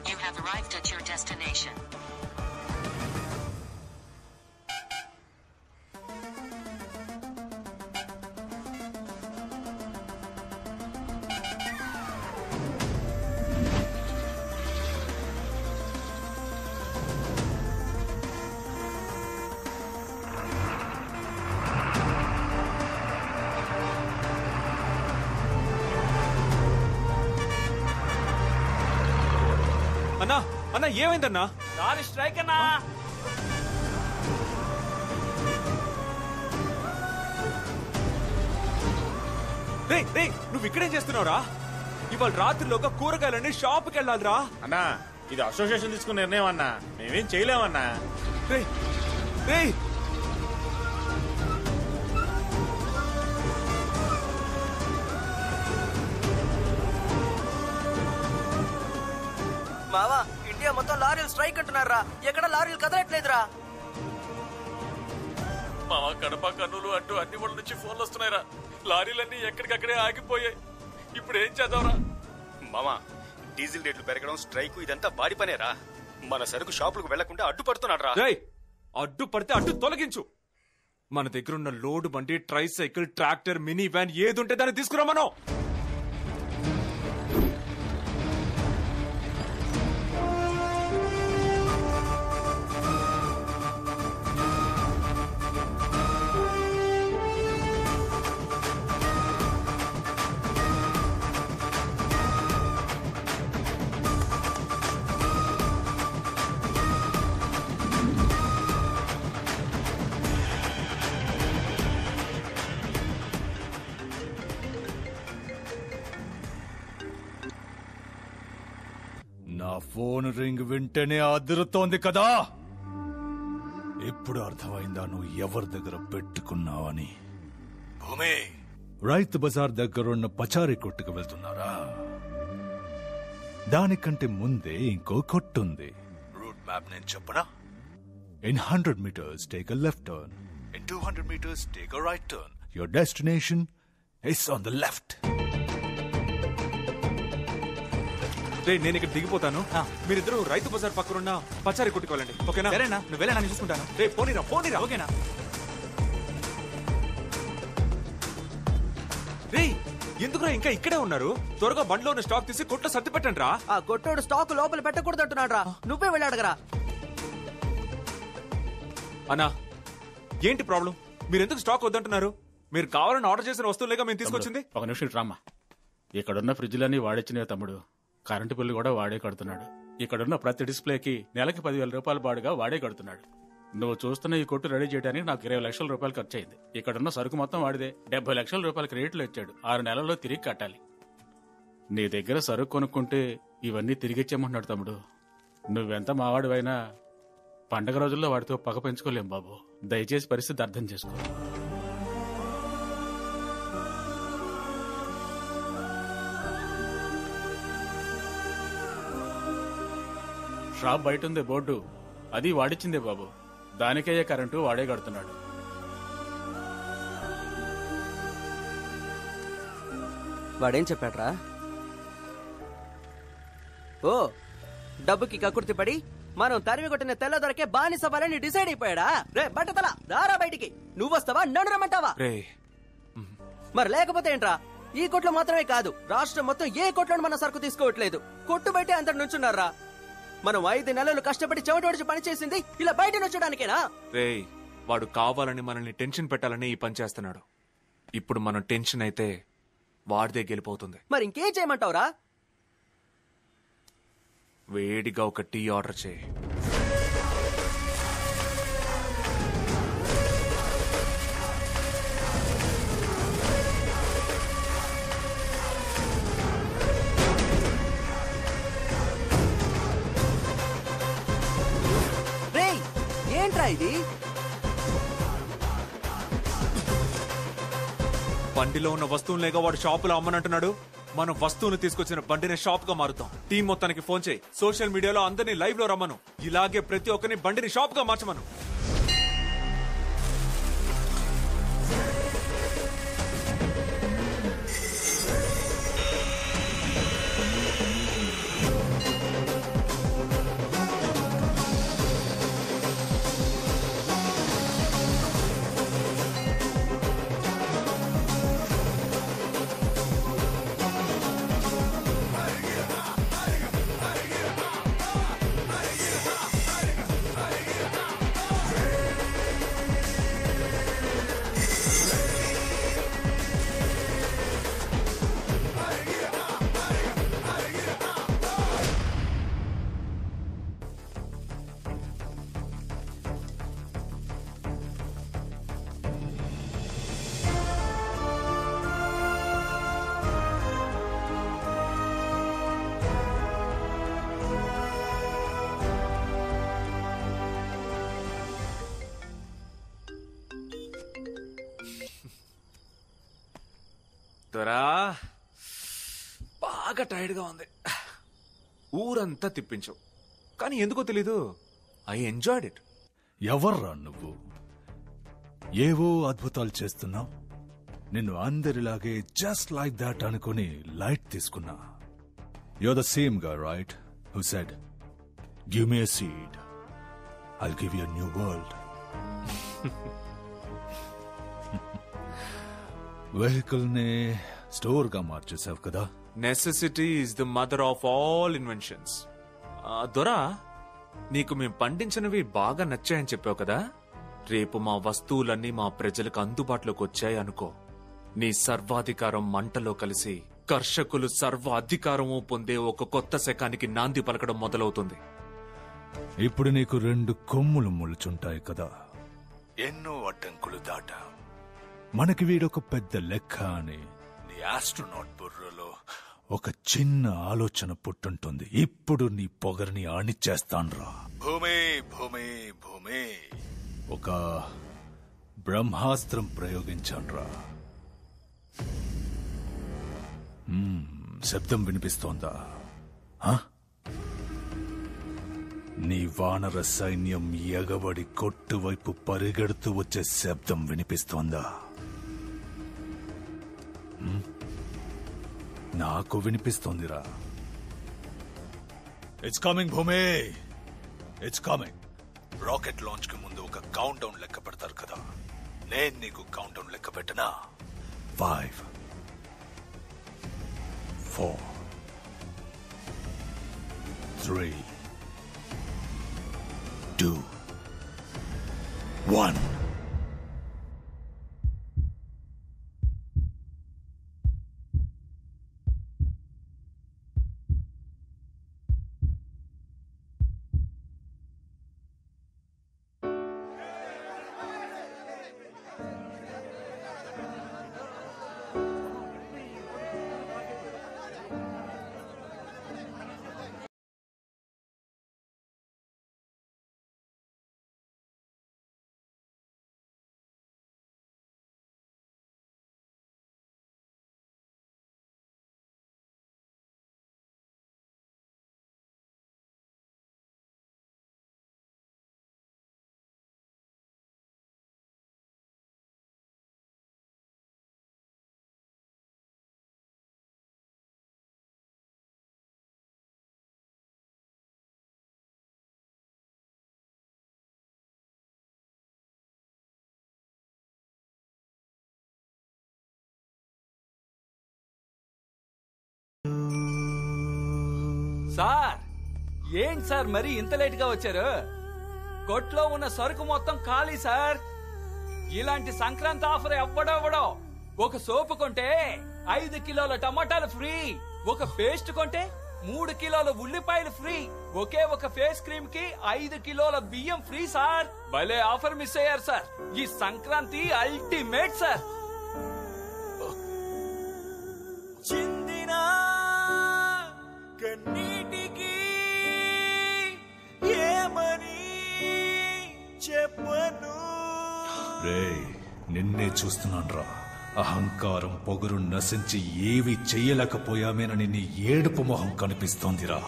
You have arrived at your destination. అన్నా అన్నా ఏమైందన్నా? దారి స్ట్రైక్ అన్నా. నువ్వు ఇక్కడేం చేస్తున్నావురా? ఇవాళ రాత్రిలోగా కూరగాయలన్నీ షాప్కి వెళ్ళాలిరా. అన్నా, ఇది అసోసియేషన్ తీసుకున్న నిర్ణయం అన్నా, మేమేం చేయలేమన్నా. మావా, ఇండియా మొత్తం లారీలు స్ట్రైక్ అంటున్నారా? ఎక్కడ లారీలు కదలట్లేదురా. మావా, కడప, కర్నూలు అంటూ అన్ని ఊళ్ళ నుంచి ఫోన్లు వస్తున్నాయిరా. లారీలన్నీ ఎక్కడికక్కడే ఆగిపోయాయి. ఇప్పుడు ఏం చేద్దాంరా? మామా, డీజిల్ రేట్లు పెరగడం, స్ట్రైక్ ఇదంతా వాడి పనేరా. మన సరుకు షాపులకు వెళ్లకుండా అడ్డుపడుతున్నాడు రా. అడ్డు పడితే అడ్డు తొలగించు. మన దగ్గరున్న లోడ్ బండి, tricycle, tractor, mini van ఏదుంటే దాన్ని తీసుకురా. మనం ఫోన్ రింగ్ వింటేనే అదురుతోంది కదా. ఇప్పుడు అర్థమైందా నువ్వు ఎవరి దగ్గర పెట్టుకున్నావని? భూమి, రైతు బజార్ దగ్గరున్న పచారీ కొట్టుకు వెళ్తున్నారా? దానికంటే ముందే ఇంకో కొట్టుంది. రూట్ మ్యాప్ నేను చెప్పనా? In 100 meters, take a left turn. In 200 meters, take a right turn. Your destination is on the left. నేను ఇక్కడ దిగిపోతాను. మీరిద్దరూ రైతు బజార్ పక్కనున్న పచారీ కొట్టుకు వెళ్ళండి. ఓకేనా? సరేనా, నువ్వు వెళ్ళా, నేను చూసుకుంటాను. పోనీరా. ఓకేనా? రే, ఎందుకురా ఇంకా ఇక్కడే ఉన్నారు? త్వరగా బండిలో ఉన్న స్టాక్ తీసి కొట్లో సర్ది పెట్టండి రా. ఆ కొట్టోడు స్టాక్ లోపల పెట్టకూడదు అంటున్నాడు రా. నువ్వే వెళ్ళాడగరా. అన్నా, ఏంటి ప్రాబ్లం? మీరు ఎందుకు స్టాక్ వద్దంటున్నారు? మీరు కావాలని ఆర్డర్ చేసిన వస్తువులేగా మేము తీసుకొచ్చింది. ఒక నిమిషం రామ్మా. ఇక్కడున్న ఫ్రిడ్జ్లన్నీ వాడిచ్చినే తమ్ముడు. కరెంటు బిల్లు కూడా వాడే కడుతున్నాడు. ఇక్కడున్న ప్రతి డిస్ప్లేకి నెలకి 10,000 రూపాయల బాడుగా వాడే కడుతున్నాడు. నువ్వు చూస్తున్న ఈ కొట్టు రెడీ చేయడానికి నాకు 20 లక్షల రూపాయలు ఖర్చు అయింది. ఇక్కడున్న సరుకు మొత్తం వాడిదే. 70 లక్షల రూపాయల క్రెడిట్లు ఇచ్చాడు. 6 నెలల్లో తిరిగి కట్టాలి. నీ దగ్గర సరుకు కొనుక్కుంటే ఇవన్నీ తిరిగిచ్చేయమంటున్నాడు తమ్ముడు. నువ్వెంత మావాడివైనా పండగ రోజుల్లో వాడితో పగ పెంచుకోలేం బాబు. దయచేసి పరిస్థితి అర్థం చేసుకో. షాప్ బయట ఉందే బోర్డు, అది వాడిచ్చిందే బాబు. దానికయ్యే కరెంటు వాడే కడుతున్నాడు. వాడేం చెప్పాడ్రా? ఓ, డబ్బుకి కకుర్తి పడి మనం తరిమి కొట్టిన తెల్ల దొరకే బానిసవ్వాలని డిసైడ్ అయిపోయాడా? రే బట్టతల, రారా బయటికి. నువ్వు వస్తావా, నన్ను రమ్మంటావా? మరి లేకపోతే ఏంట్రా? ఈ కొట్లో మాత్రమే కాదు, రాష్ట్రం మొత్తం ఏ కొట్లను మన సరుకు తీసుకోవట్లేదు. కొట్టు బయటే అందరు నుంచున్నారా? మనం 5 నెలలు కష్టపడి చెమటోడిచి పని చేసింది ఇలా బయట నుంచడానికేనా? రే, వాడు కావాలని మనల్ని టెన్షన్ పెట్టాలని ఈ పని చేస్తున్నాడు. ఇప్పుడు మనం టెన్షన్ అయితే వాడిదే గెలిపోతుంది. మరి ఇంకేం చేయమంటావురా? వేడిగా ఒక టీ ఆర్డర్ చేయి. రేయ్, ఏంట్రా ఇది? బండిలో ఉన్న వస్తువులేగా వాడు షాపులో అమ్మనంటున్నాడు. మనం వస్తువును తీసుకొచ్చిన బండిని షాప్ గా మారుతాం. టీం మొత్తానికి ఫోన్ చేయి. సోషల్ మీడియాలో అందరినీ లైవ్ లో రమ్మను. ఇలాగే ప్రతి ఒక్కరిని బండిని షాప్ గా మార్చమను. దొరా, బాగా టైర్డ్ గా ఉంది. ఊరంతా తిప్పించావు, కానీ ఎందుకో తెలీదు ఐ ఎంజాయ్డ్ ఇట్. ఎవర్రా నువ్వు? ఏవో అద్భుతాలు చేస్తున్నావు. నిన్ను అందరిలాగే జస్ట్ లైక్ దాట్ అనుకుని లైట్ తీసుకున్నా. You're the same guy, right? Who said, "Give me a seed, I'll give you a new world." Vehicle ని స్టోర్ గా మార్చేసావు కదా. Necessity is the mother of all inventions. దొరా, నీకు మేము పండించినవి బాగా నచ్చాయని చెప్పావు కదా. రేపు మా వస్తువులన్నీ మా ప్రజలకు అందుబాటులోకి వచ్చాయి అనుకో, నీ సర్వాధికారం మంటలో కలిసి కర్షకులు సర్వ అధికారము పొందే ఒక కొత్త శకానికి నాంది పలకడం మొదలవుతుంది. ఇప్పుడు నీకు 2 కొమ్ములు ములుచుంటాయి కదా. ఎన్నో అడ్డంకులు దాటా. మనకి వీడొక పెద్ద లెక్క అని నీ ఆస్ట్రోనాట్ బుర్రలో ఒక చిన్న ఆలోచన పుట్టుంటుంది. ఇప్పుడు నీ పొగరిని అణిచేస్తాన్రా. భూమి భూమి భూమి ఒక బ్రహ్మాస్త్రం ప్రయోగించాన్రా. శబ్దం వినిపిస్తోందా? నీ వానర సైన్యం ఎగబడి కొట్టు వైపు పరిగెడుతూ వచ్చే శబ్దం వినిపిస్తోందా? నాకు వినిపిస్తోందిరా. ఇట్స్ కమింగ్ భూమి, ఇట్స్ కమింగ్. రాకెట్ లాంచ్ కి ముందు ఒక కౌంట్ డౌన్ లెక్క పెడతారు కదా, నేను నీకు కౌంట్ డౌన్ లెక్క పెట్టనా? 5 4 3 2 1. సార్ ఏంటి సార్ మరి ఇంత లేట్ గా వచ్చారు? కొట్లో ఉన్న సరుకు మొత్తం ఖాళీ సార్. ఇలాంటి సంక్రాంతి ఆఫర్ ఎవ్వడెవడో. ఒక సోపు కొంటే 5 కిలోల టమాటాలు ఫ్రీ, ఒక పేస్ట్ కొంటే 3 కిలోల ఉల్లిపాయలు ఫ్రీ, ఒకే ఒక ఫేస్ క్రీమ్ కి 5 కిలోల బియ్యం ఫ్రీ సార్. భలే ఆఫర్ మిస్ అయ్యారు సార్. ఈ సంక్రాంతి అల్టిమేట్ సార్. చిందినా కన్నీటికి ఏమని చెప్పను. రేయ్, నిన్నే చూస్తున్నాన్రా. అహంకారం పొగరు నశించి ఏవి చెయ్యలేకపోయామేనని నీ ఏడుపు మొహం కనిపిస్తోందిరా.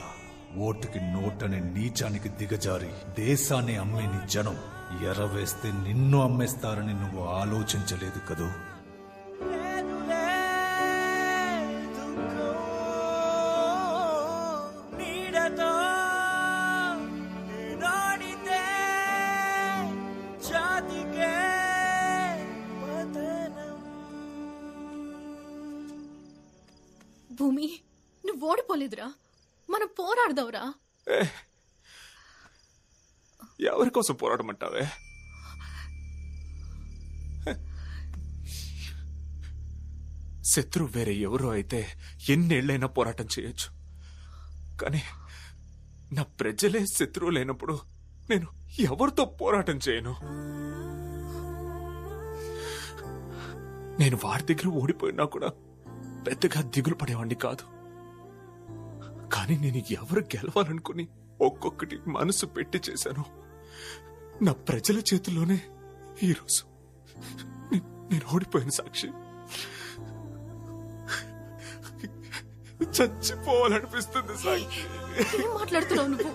ఓటుకి నోటని నీచానికి దిగజారి దేశాన్ని అమ్మే నీ జనం ఎరవేస్తే నిన్ను అమ్మేస్తారని నువ్వు ఆలోచించలేదు కదూ? భూమి, నువ్వు ఓడిపోలేదురా. మనం పోరాడదావురా. ఎవరి కోసం పోరాడమంటావే? శత్రువు వేరే ఎవరో అయితే ఎన్నేళ్లైనా పోరాటం చేయొచ్చు. కానీ నా ప్రజలే శత్రువు లేనప్పుడు నేను ఎవరితో పోరాటం చేయను. నేను వాడి దగ్గర ఓడిపోయినా కూడా పెద్దగా దిగులు పడేవాడిని కాదు. కానీ నేను ఎవరు గెలవాలనుకుని ఒక్కొక్కటి మనసు పెట్టి చేశాను. నా ప్రజల చేతుల్లోనే ఈరోజు నేను ఓడిపోయిన సాక్షి. చచ్చిపోవాలనిపిస్తుంది సాక్షి. ఏం మాట్లాడుతున్నావు నువ్వు?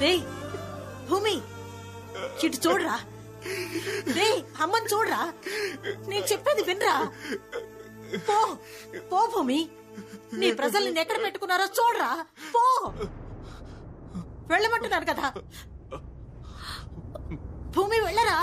రేయ్ భూమి, ఇటు చూడరా. రే అమ్మని చూడరా. నేను చెప్పేది వినరా. పో పో భూమి. నీ ప్రజల్ని ఎక్కడ పెట్టుకున్నారో చూడరా. పో, వెళ్ళమంటున్నాను కదా. భూమి వెళ్ళరా.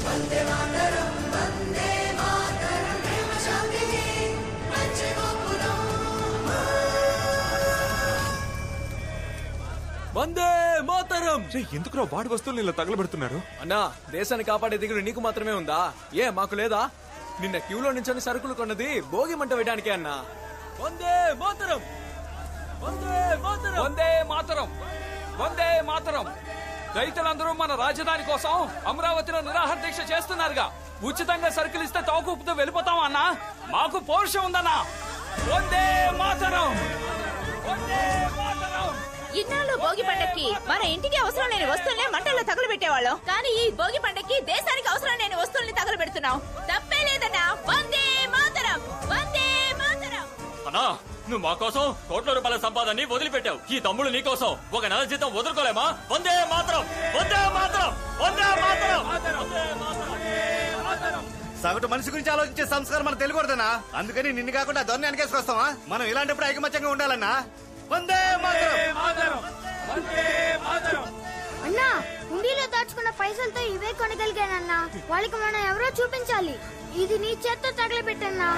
Vande Mataram, Vande Mataram, Prema Shanti, Panchamo Vande Mataram. ఎందుకు వాడి వస్తువులు ఇలా తగలబెడుతున్నారు? అన్నా, దేశాన్ని కాపాడే దిగులు నీకు మాత్రమే ఉందా? ఏ మాకు లేదా? నిన్న క్యూలో నించొని సరుకులు కొన్నది భోగి మంట వేయడానికే అన్నా. వందే మాతరం, వందే మాతరం, వందే మాతరం, వందే మాతరం. రైతులందరూ మన రాజధాని కోసం అమరావతిలో నిరాహార దీక్ష చేస్తున్నారుగా. ఉచితంగా సరుకులు ఇస్తే తోకూపుతో వెళ్ళిపోతాం అన్నా. మాకు పౌరుషం ఉందన్నా. వందే మాతరం, వందే మాతరం. ఇన్నాళ్ళు భోగి పండక్కి మన ఇంటికి అవసరం లేని వస్తువుల్ని మంటల్లో తగులబెట్టేవాళ్ళం. కానీ ఈ భోగి పండక్కి దేశానికి అవసరం లేని వస్తువుల్ని తగులబెడుతున్నాం. తప్పే లేదన్నా. వందే మాతరం, వందే మాతరం. అన్నా, నువ్వు మా కోసం కోట్ల రూపాయల సంపాదనని వదిలిపెట్టావు. ఈ తమ్ముడు నీ కోసం ఒక నెల జీతం వదులుకోలేమా? వందే మాతరం, వందే మాతరం, వందే మాతరం. సగటు మనిషి గురించి ఆలోచించే సంస్కారం మన తెలుగుదనా? అందుకని నిన్ను కాకుండా దొన్ని వెనకేసుకొస్తావా? మనం ఇలాంటప్పుడు ఐకమత్యంగా ఉండాలన్నా. వందే మాతరం, వందే మాతరం. అన్నా, హుండీలో దాచుకున్న పైసలతో ఇవే కొనగలిగానన్నా. వాళ్ళకి మనం ఎవరో చూపించాలి. ఇది నీ చేత్తో తగలబెట్టన్నా.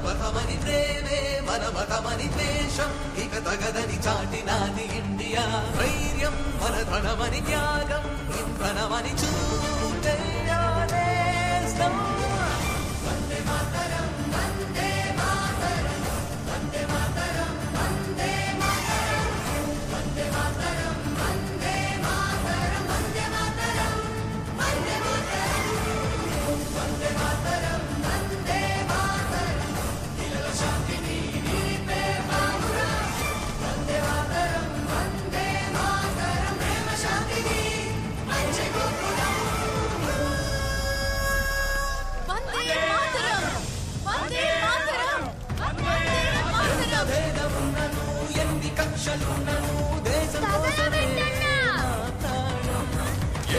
మనమని ప్రేమే మనమతమని ద్వేషం ఇక తగదని చాటినాది ఇండియా. ధైర్యం మన ధనమని త్యాగం ఇంధనమని చూడేయాలేస్తాం. వందే మాతరం, వందే మాతరం, వందే మాతరం, వందే మాతరం, వందే మాతరం, వందే మాతరం, వందే మాతరం, వందే మాతరం, వందే మాతరం, వందే మాతరం. శాంతిని నీపే బాబురా. వందే మాతరం, వందే మాతరం, ప్రేమ శాంతిని మంచి గోపురం. వందే మాతరం, వందే మాతరం, వందే మాతరం. భేదమున్నను ఎన్ని కక్షలున్నను దేశం కోసమే మాతాళం.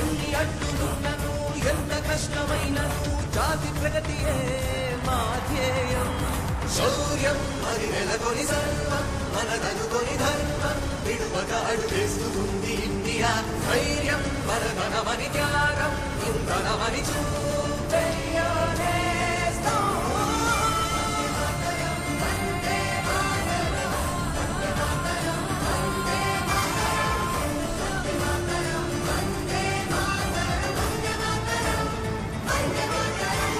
ఎన్ని అడ్డులున్నను ఎంత కష్టమైనను జాతి ప్రగతియే మా ధ్యేయం. శౌర్యం మరి నెలకొని సర్వం మనదనుకొని ధర్మం విడువక అడుగేస్తుంది ఇండియా. ధైర్యం మన ధనమని త్యాగం ఇంధనమని చూడేయాలేస్తాం. వందే మాతరం, వందే మాతరం, వందే మాతరం, వందే మాతరం, వందే మాతరం, వందే మాతరం,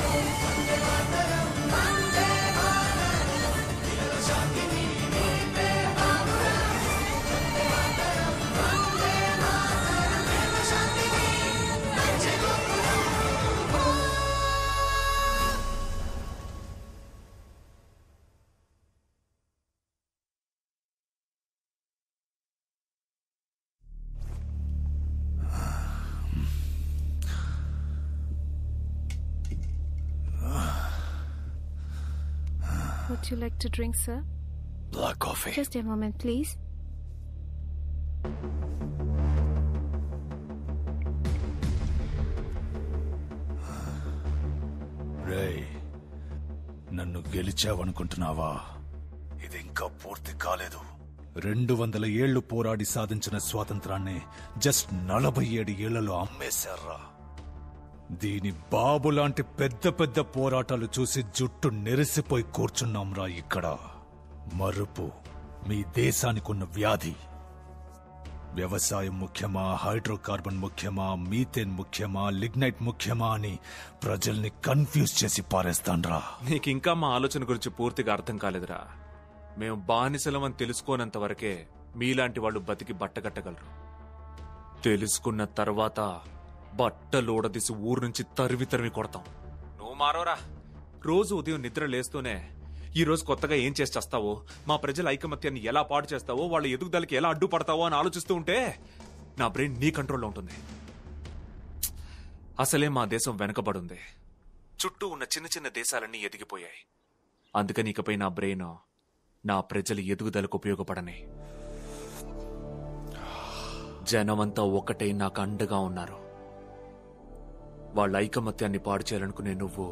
వందే మాతరం, వందే మాతరం, వందే శాంతిని నీపే బాబురా. వందే మాతరం, వందే మాతరం, ప్రేమ శాంతిని మంచి గోపురం. Would you like to drink, sir? Black coffee. Just a moment, please. రేయ్, నన్ను గెలిచావనుకుంటున్నావా? ఇది ఇంకా పూర్తి కాలేదు. 200 ఏళ్లు పోరాడి సాధించిన స్వాతంత్రాన్ని జస్ట్ 47 ఏళ్లలో అమ్మేశారా. దీని బాబు లాంటి పెద్ద పెద్ద పోరాటాలు చూసి జుట్టు నెరిసిపోయి కూర్చున్నాంరా ఇక్కడ. మరుపు మీ దేశానికున్న వ్యాధి. వ్యవసాయం ముఖ్యమా, హైడ్రోకార్బన్ ముఖ్యమా, మీథేన్ ముఖ్యమా, లిగ్నైట్ ముఖ్యమా అని ప్రజల్ని కన్ఫ్యూజ్ చేసి పారేస్తాన్రా. నీకింకా మా ఆలోచన గురించి పూర్తిగా అర్థం కాలేదురా. మేము బానిసలమని తెలుసుకోనంత వరకే మీలాంటి వాళ్ళు బతికి బట్టగట్టగలరు. తెలుసుకున్న తర్వాత బట్టలోడదీసి ఊరు నుంచి తరివి తరివి కొడతాం. నువ్వు మారోరా. రోజు ఉదయం నిద్ర లేస్తూనే ఈ రోజు కొత్తగా ఏం చేసి చేస్తావో, మా ప్రజల ఐకమత్యాన్ని ఎలా పాడు చేస్తావో, వాళ్ళ ఎదుగుదలకి ఎలా అడ్డుపడతావో అని ఆలోచిస్తూ ఉంటే నా బ్రెయిన్ నీ కంట్రోల్లో ఉంటుంది. అసలే మా దేశం వెనకబడుంది. చుట్టూ ఉన్న చిన్న చిన్న దేశాలన్నీ ఎదిగిపోయాయి. అందుకని ఇకపై నా బ్రెయిన్ నా ప్రజల ఎదుగుదలకు ఉపయోగపడని. జనమంతా ఒకటే నాకు అండగా ఉన్నారు. వాళ్ళ ఐకమత్యాన్ని పాడు చేయాలనుకునే నువ్వు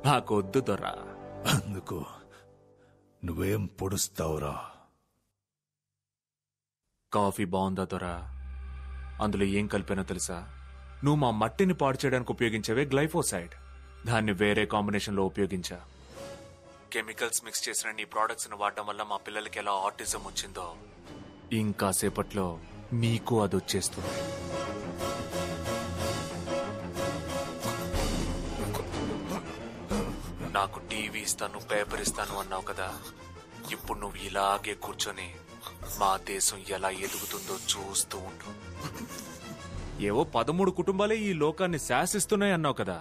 నాకు వద్దు దొరా. అందుకు నువ్వేం పొడుస్తావురా? కాఫీ బాగుందా దొరా? అందులో ఏం కలిపానో తెలుసా? నువ్వు మా మట్టిని పాడు చేయడానికి ఉపయోగించేవే గ్లైఫోసైడ్. దాన్ని వేరే కాంబినేషన్లో ఉపయోగించా. కెమికల్స్ మిక్స్ చేసిన నీ ప్రోడక్ట్స్ ని వాడడం వల్ల మా పిల్లలకి ఎలా ఆటిజం వచ్చిందో ఇంకా సేపట్లో నీకు అది వచ్చేస్తుంది. నాకు టీవీ ఇస్తాను, పేపర్ ఇస్తాను అన్నావు కదా. ఇప్పుడు నువ్వు ఇలాగే కూర్చొని మా దేశం ఎలా ఎదుగుతుందో చూస్తూ ఉండు. ఏవో 13 కుటుంబాలే ఈ లోకాన్ని శాసిస్తున్నాయి అన్నావు కదా.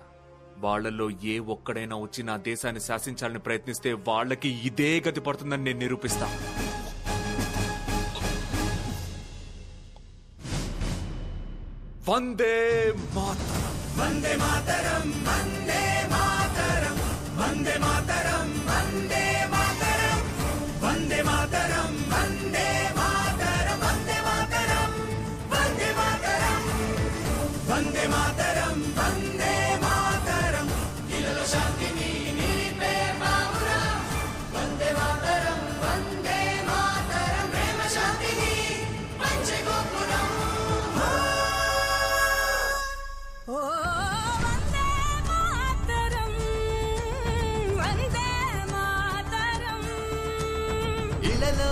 వాళ్లలో ఏ ఒక్కడైనా వచ్చి నా దేశాన్ని శాసించాలని ప్రయత్నిస్తే వాళ్ళకి ఇదే గతి పడుతుందని నేను నిరూపిస్తా. వందే మాతరం, వందే మాతరం, వందే మాతరం, వందే మాతరం, వందే మాతరం, వందే మాతరం, వందే మాతరం, వందే మాతరం, వందే మాతరం, వందే మాతరం, వందే మాతరం, ఇలలో శాంతిని నిలిపే బావురం. వందే మాతరం, వందే మాతరం, ప్రేమ శాంతిని పంచే గోపురం. ఇలలో